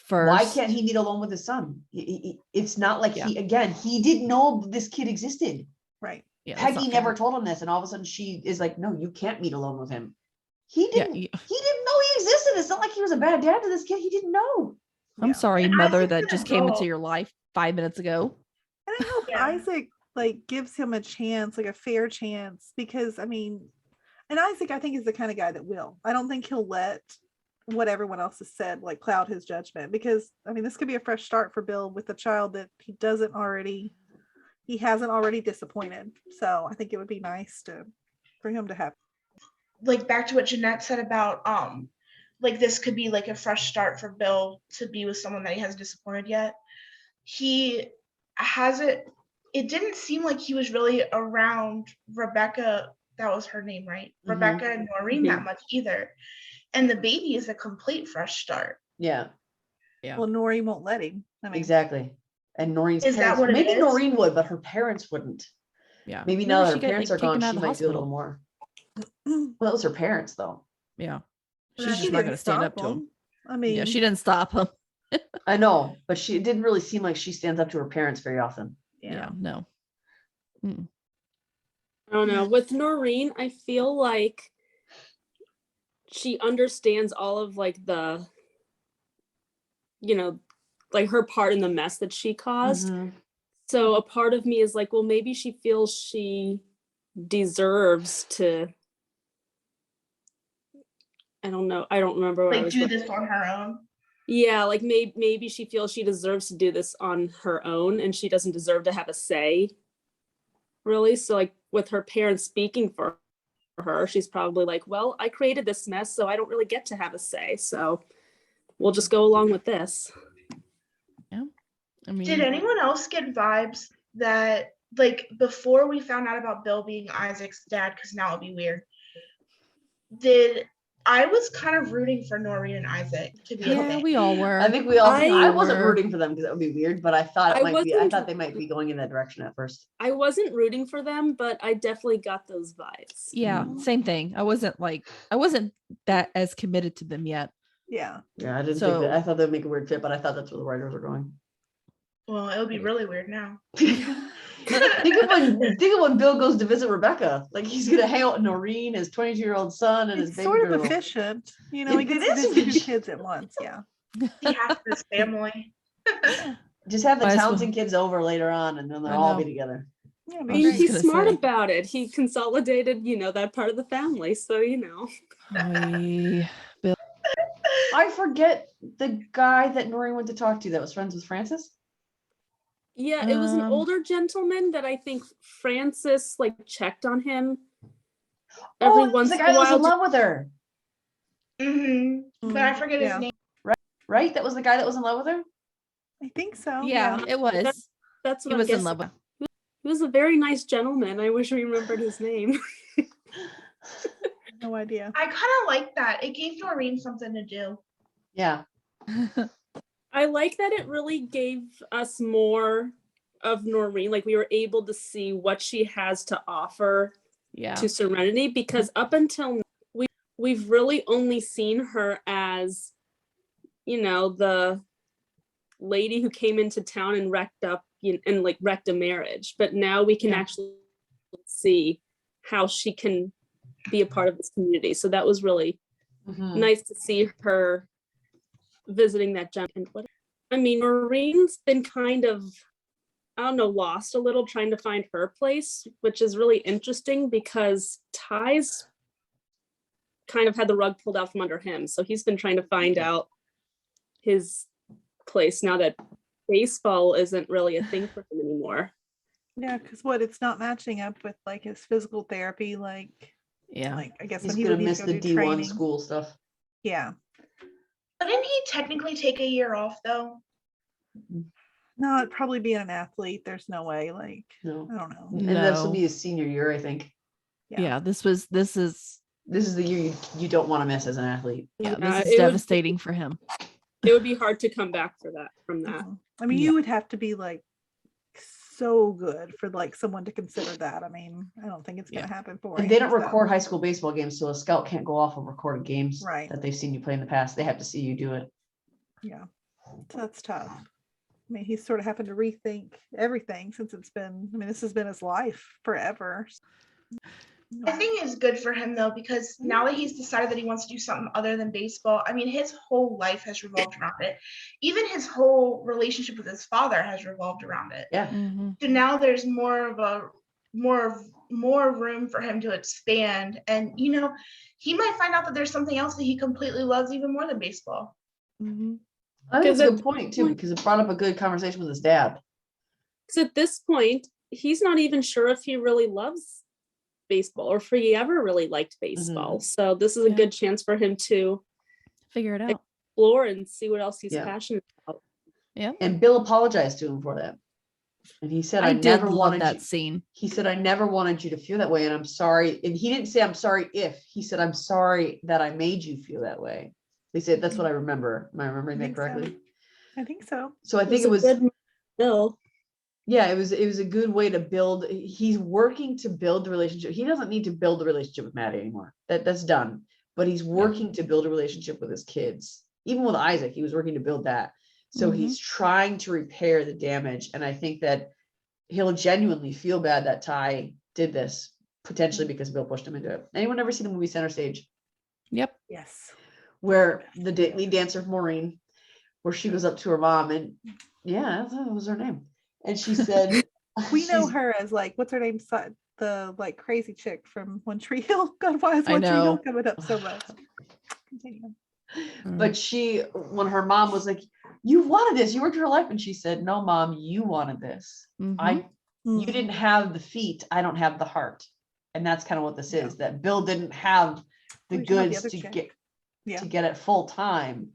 first. Why can't he meet alone with his son? It's not like he didn't know this kid existed. Right. Yeah, Peggy never told him this, and all of a sudden she is like, no, you can't meet alone with him. He didn't know he existed. It's not like he was a bad dad to this kid. He didn't know. I'm sorry, mother, that just came into your life 5 minutes ago. And I hope Isaac gives him a chance, like a fair chance, because I mean, and Isaac, I think, is the kind of guy that will. I don't think he'll let what everyone else has said cloud his judgment, because I mean, this could be a fresh start for Bill with a child that he hasn't already disappointed. So I think it would be nice for him to have. Back to what Jeanette said about this could be a fresh start for Bill to be with someone that he hasn't disappointed yet. He hasn't. It didn't seem like he was really around Rebecca. That was her name, right? Rebecca and Noreen that much either. And the baby is a complete fresh start. Yeah. Well, Noreen won't let him. I mean, exactly. And Noreen's Is that parents, what it maybe is? Noreen would, but her parents wouldn't. Yeah. Maybe now that her she got, parents are gone, taken out she of the might do a little hospital. more. Well, that was her parents, though. Yeah. She She's just not didn't going to stand stop up to him. I mean, Yeah, she didn't stop him. I know, but it didn't really seem like she stands up to her parents very often. Yeah, no. I don't know. With Noreen, I feel like she understands all of the, her part in the mess that she caused. So a part of me is like, well, maybe she feels she deserves to, I don't know. I don't remember what I was do this on her own. Yeah, maybe she feels she deserves to do this on her own, and she doesn't deserve to have a say, really. So with her parents speaking for her, she's probably like, well, I created this mess, so I don't really get to have a say, so we'll just go along with this. Yeah. I mean, Did anyone else get vibes that before we found out about Bill being Isaac's dad, because now it'd be weird, I was kind of rooting for Noreen and Isaac to be a thing. we all were. I think we all. I were. wasn't rooting for them because that would be weird, but I thought I thought they might be going in that direction at first. I wasn't rooting for them, but I definitely got those vibes. Yeah, same thing. I wasn't that as committed to them yet. Yeah. Yeah, I didn't think that. I thought they'd make a weird fit, but I thought that's where the writers were going. Well, it would be really weird now. think of when Bill goes to visit Rebecca. He's gonna hang out with Noreen, his 22-year-old son, and his baby sort of girl. Efficient. He gets to visit 2 kids at once. Yeah. He has his family. Just have the Townsend kids over later on, and then they'll all be together. Yeah, He's smart about it. He consolidated, that part of the family. So, Bill. I forget the guy that Noreen went to talk to that was friends with Francis. Yeah, it was an older gentleman that I think Francis checked on him every once in a while. The guy that was in love with her. But I forget his name. Right? That was the guy that was in love with her? I think so. Yeah, it was. That's what he was in love with. He was a very nice gentleman. I wish I remembered his name. No idea. I kind of like that. It gave Noreen something to do. Yeah. I like that it really gave us more of Noreen. Like we were able to see what she has to offer Yeah. to Serenity, because up until now, we've really only seen her as, the lady who came into town and wrecked a marriage. But now we can actually see how she can be a part of this community. So that was really nice to see her visiting that gem. And Noreen's been kind of, lost a little trying to find her place, which is really interesting because Ty's kind of had the rug pulled out from under him. So he's been trying to find out his place now that baseball isn't really a thing for him anymore. Yeah, because it's not matching up with like his physical therapy, like I guess He's when he gonna would need miss to go the do D1 training. school stuff. Yeah. Couldn't he technically take a year off though? No, it'd probably be an athlete. There's no way. Like, No. I don't know. And this will be his senior year, I think. Yeah. This is This is the year you don't want to miss as an athlete. this is devastating for him. It would be hard to come back from that. I mean, you would have to be like so good for like someone to consider that. I mean, I don't think it's gonna happen for him. And they don't record high school baseball games, so a scout can't go off of recorded games that they've seen you play in the past. They have to see you do it. Yeah, so that's tough. I mean, he's sort of having to rethink everything since this has been his life forever. I think it's good for him though, because now that he's decided that he wants to do something other than baseball, I mean, his whole life has revolved around it. Even his whole relationship with his father has revolved around it. Yeah. So now there's more room for him to expand, and he might find out that there's something else that he completely loves even more than baseball. I think it's a good point too, because it brought up a good conversation with his dad. Because at this point, he's not even sure if he really loves baseball or if he ever really liked baseball. So this is a good chance for him to figure it out, explore, and see what else he's passionate about. Yeah. And Bill apologized to him for that. And he said, I never did wanted love that you. scene. He said, I never wanted you to feel that way. And I'm sorry. And he didn't say, I'm sorry if. He said, I'm sorry that I made you feel that way. They said, that's what I remember. Am I remembering that correctly? I think so. So I think it was good Bill. Yeah, it was a good way to build. He's working to build the relationship. He doesn't need to build the relationship with Maddie anymore. That's done. But he's working to build a relationship with his kids. Even with Isaac, he was working to build that. So he's trying to repair the damage. And I think that he'll genuinely feel bad that Ty did this, potentially because Bill pushed him into it. Anyone ever see the movie Center Stage? Yep. Yes. Where the lead dancer of Maureen, where she goes up to her mom and that was her name. And she said, we know her as like, what's her name? The like crazy chick from One Tree Hill. God, why is One Tree Hill coming up so much? Continue. But when her mom was like, you wanted this, you worked your life. And she said, no, Mom, you wanted this. You didn't have the feet. I don't have the heart. And that's kind of what this is, that Bill didn't have the goods to get it full time.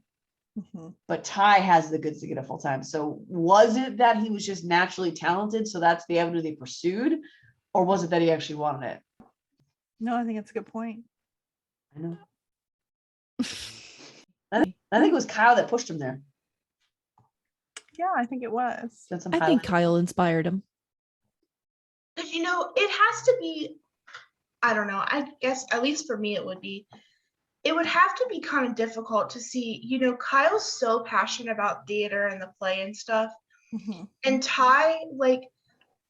But Ty has the goods to get it full time. So was it that he was just naturally talented, so that's the avenue they pursued, or was it that he actually wanted it? No, I think it's a good point. I know. I think it was Kyle that pushed him there. Yeah, I think it was. I think Kyle inspired him. Because it has to be, I don't know, I guess at least for me it would have to be kind of difficult to see, Kyle's so passionate about theater and the play and stuff. And Ty, like,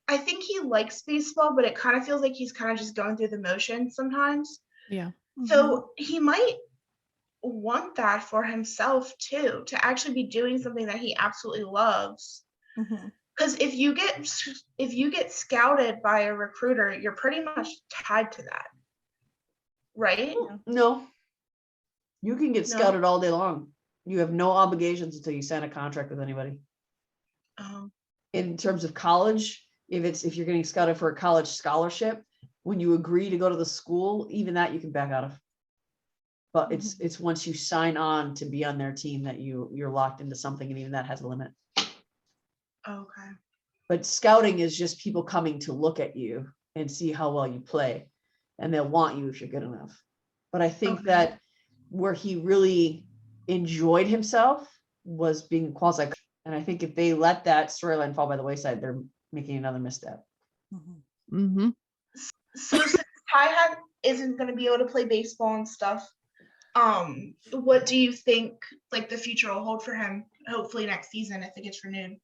I think he likes baseball, but it kind of feels like he's kind of just going through the motions sometimes. Yeah. So he might want that for himself too, to actually be doing something that he absolutely loves. Because if you get scouted by a recruiter, you're pretty much tied to that, right? No. You can get scouted all day long. You have no obligations until you sign a contract with anybody. In terms of college, if you're getting scouted for a college scholarship, when you agree to go to the school, even that you can back out of. But it's once you sign on to be on their team that you're locked into something, and even that has a limit. Okay. But scouting is just people coming to look at you and see how well you play. and they'll want you if you're good enough. But I think Okay. that where he really enjoyed himself was being quasi. And I think if they let that storyline fall by the wayside, they're making another misstep. Mm-hmm. So since isn't going to be able to play baseball and stuff, what do you think like the future will hold for him? Hopefully next season if it gets renewed.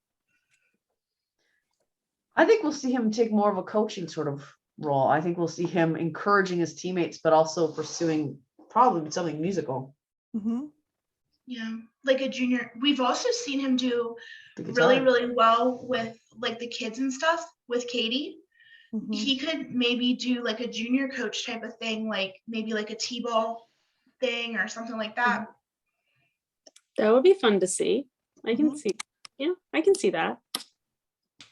I think we'll see him take more of a coaching sort of role. I think we'll see him encouraging his teammates, but also pursuing probably something musical. Mm-hmm. Yeah, like a junior. We've also seen him do The really, guitar. really well with like the kids and stuff with Katie. Mm-hmm. He could maybe do like a junior coach type of thing, like maybe like a T-ball thing or something like that. That would be fun to see. I can Mhm. see. Yeah, I can see that.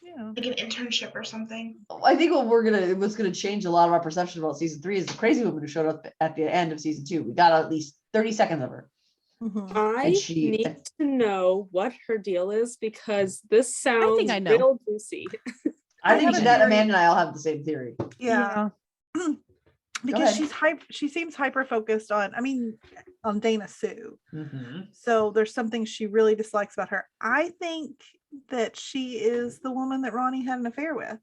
Yeah. Like an internship or something. I think what's gonna change a lot of our perception about season 3 is the crazy woman who showed up at the end of season 2. We got at least 30 seconds of her. Mhm. I And she- need to know what her deal is because this sounds I know. real juicy. I I think have a that theory. Amanda and I all have the same theory. Yeah. Because ahead. she's she seems hyper focused on, on Dana Sue. Mm-hmm. So there's something she really dislikes about her. I think that she is the woman that Ronnie had an affair with.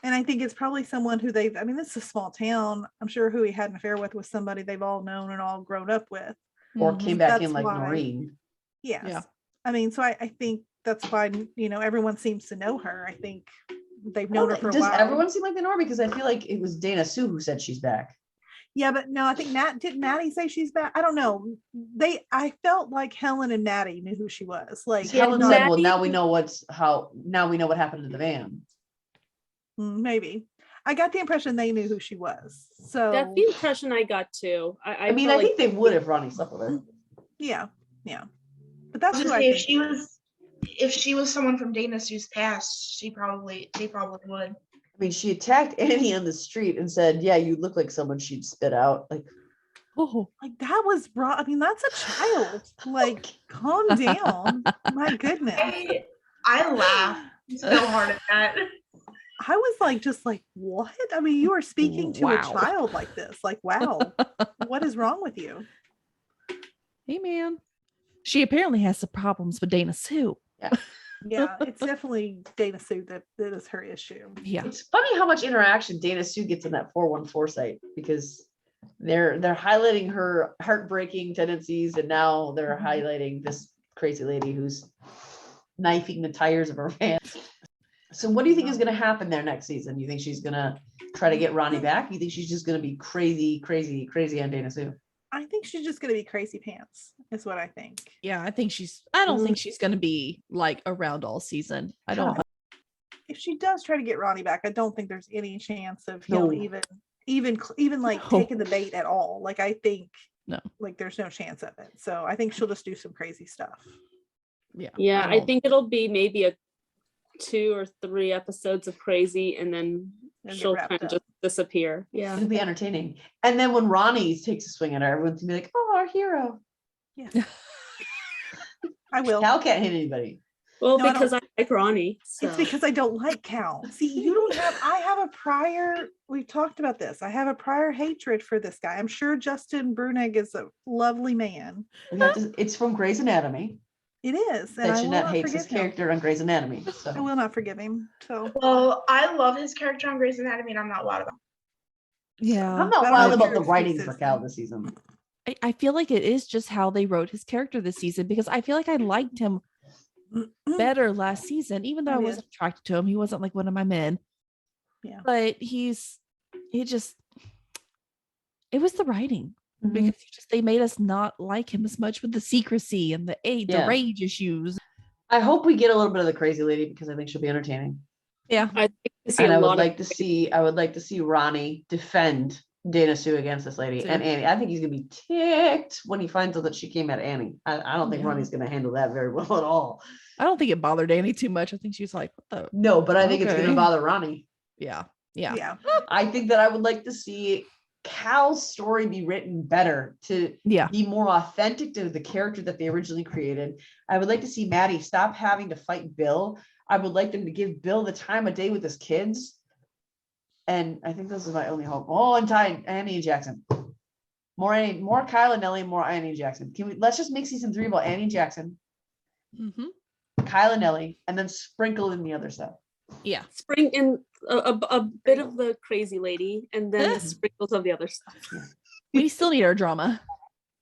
And I think it's probably someone who this is a small town. I'm sure who he had an affair with was somebody they've all known and all grown up with. Or Mhm. came back That's in like why. Noreen. Yes. Yeah. So I think that's why, everyone seems to know her. I think they've known her for a Does while. everyone seem like they know her? Because I feel like it was Dana Sue who said she's back. Yeah, but no, I think did Maddie say she's back? I don't know. I felt like Helen and Maddie knew who she was. Like Yeah, Helen said, well, Maddie- now we know what happened to the van. maybe. I got the impression they knew who she was. So That's the impression I got too. I I felt think they would if Ronnie slept with her. yeah. But that's I was who gonna I say, think. if she was someone from Dana Sue's past, they probably would. I mean, she attacked Annie on the street and said, yeah, you look like someone she'd spit out. Like, Oh, Like that was wrong. That's a child. Like, calm down. My goodness. I laughed so hard at that. I was just like, what? You are speaking to a Wow. child like this. Like, wow. What is wrong with you? hey man. She apparently has some problems with Dana Sue. Yeah, it's definitely Dana Sue that is her issue. Yeah. it's funny how much interaction Dana Sue gets in that 414 site because they're highlighting her heartbreaking tendencies, and now they're highlighting this crazy lady who's knifing the tires of her van. So what do you think is going to happen there next season? You think she's going to try to get Ronnie back? You think she's just going to be crazy on Dana Sue? I think she's just going to be crazy pants, is what I think. Yeah, I don't think she's gonna be like around all season. I don't. If she does try to get Ronnie back, I don't think there's any chance of No. him even like No. taking the bait at all. Like, I think No. like there's no chance of it. So I think she'll just do some crazy stuff. Yeah, I don't- think it'll be maybe a 2 or 3 episodes of crazy and then And get she'll wrapped kind of up. just disappear. Yeah. It'll be entertaining. And then when Ronnie takes a swing at her, everyone's gonna be like, "Oh, our hero." Yeah. I will. Cal can't hit anybody. Well, No, I because I like Ronnie. So. It's because I don't like Cal. See, I have a prior, we've talked about this. I have a prior hatred for this guy. I'm sure Justin Brunig is a lovely man. It's from Grey's Anatomy. It is. And That I will Jeanette not hates his forgive him. character on Grey's Anatomy. I So will not forgive him. So Well, I love his character on Grey's Anatomy, and I'm not loud about Yeah. I'm not I don't wild know about if the you're writing for exclusive. Cal this season. I feel like it is just how they wrote his character this season because I feel like I liked him better last season, even though I I did. wasn't attracted to him. He wasn't like one of my men. Yeah. But it was the writing because they made us not like him as much with the secrecy and the Yeah. rage issues. I hope we get a little bit of the crazy lady because I think she'll be entertaining. Yeah. I think to see And a I would lot like of to see Ronnie defend Dana Sue against this lady Sue. and Annie. I think he's gonna be ticked when he finds out that she came at Annie. I don't think Yeah. Ronnie's gonna handle that very well at all. I don't think it bothered Annie too much. I think she was like, what the? No, but I think it's Okay. gonna bother Ronnie. Yeah. yeah. I think that I would like to see Cal's story be written better to Yeah. be more authentic to the character that they originally created. I would like to see Maddie stop having to fight Bill. I would like them to give Bill the time of day with his kids And I think this is my only hope. Oh, and Annie and Jackson. More Kyle and Nellie, more Annie and Jackson. Let's just make season 3 about Annie and Jackson, Kyle and Nellie, and then sprinkle in the other stuff. Yeah. Spring in a bit of the crazy lady and then sprinkles of the other stuff. Yeah. We still need our drama.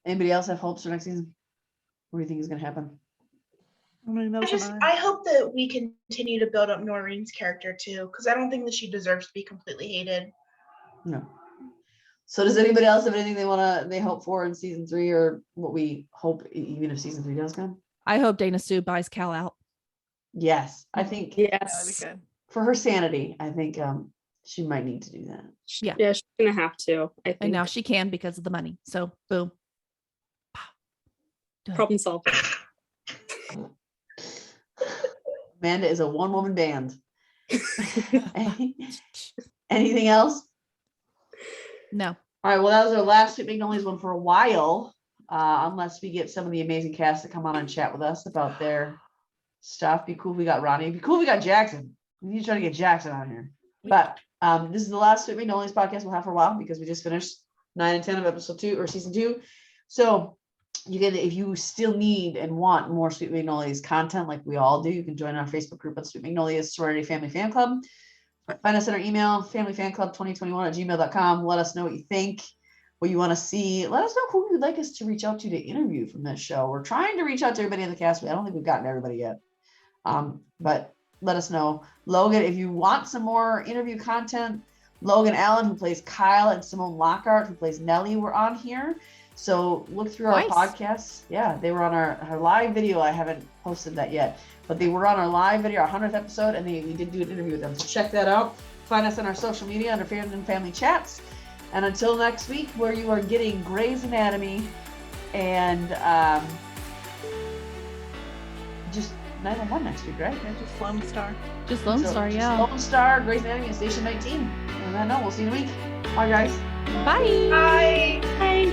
Anybody else have hopes for next season? What do you think is going to happen? I hope that we continue to build up Noreen's character too, because I don't think that she deserves to be completely hated. No. So does anybody else have anything they hope for in season 3, or what we hope even if season 3 does come? I hope Dana Sue buys Cal out. Yes, I think Yes. For her sanity, I think she might need to do that. Yeah, she's gonna have to. I think. And now she can because of the money. So boom. Problem solved. Amanda is a one-woman band. Anything else? No. All right. Well, that was our last Sweet Magnolias one for a while, unless we get some of the amazing cast to come on and chat with us about their stuff. Be cool if we got Ronnie. Be cool if we got Jackson. We need to try to get Jackson on here. But this is the last Sweet Magnolias podcast we'll have for a while, because we just finished 9 and 10 of episode 2 or season 2. So you can, if you still need and want more Sweet Magnolias content like we all do, you can join our Facebook group at Sweet Magnolias Sorority Family Fan Club. Find us in our email, familyfanclub2021@gmail.com. Let us know what you think, what you want to see. Let us know who you'd like us to reach out to interview from this show. We're trying to reach out to everybody in the cast. I don't think we've gotten to everybody yet. But let us know. Logan, if you want some more interview content, Logan Allen, who plays Kyle, and Simone Lockhart, who plays Nellie, were on here. So look through our podcasts. Yeah, they were on our live video. I haven't posted that yet, but they were on our live video, our 100th episode, and we did do an interview with them. So check that out. Find us on our social media under Fandom Family Chats. And until next week, where you are getting Grey's Anatomy and just 911 next week, right? Yeah, just Lone Star. Just Lone Star, yeah. Lone Star, Grey's Anatomy, and Station 19. And I know we'll see you in a week. Bye, guys. Bye. Bye. Bye.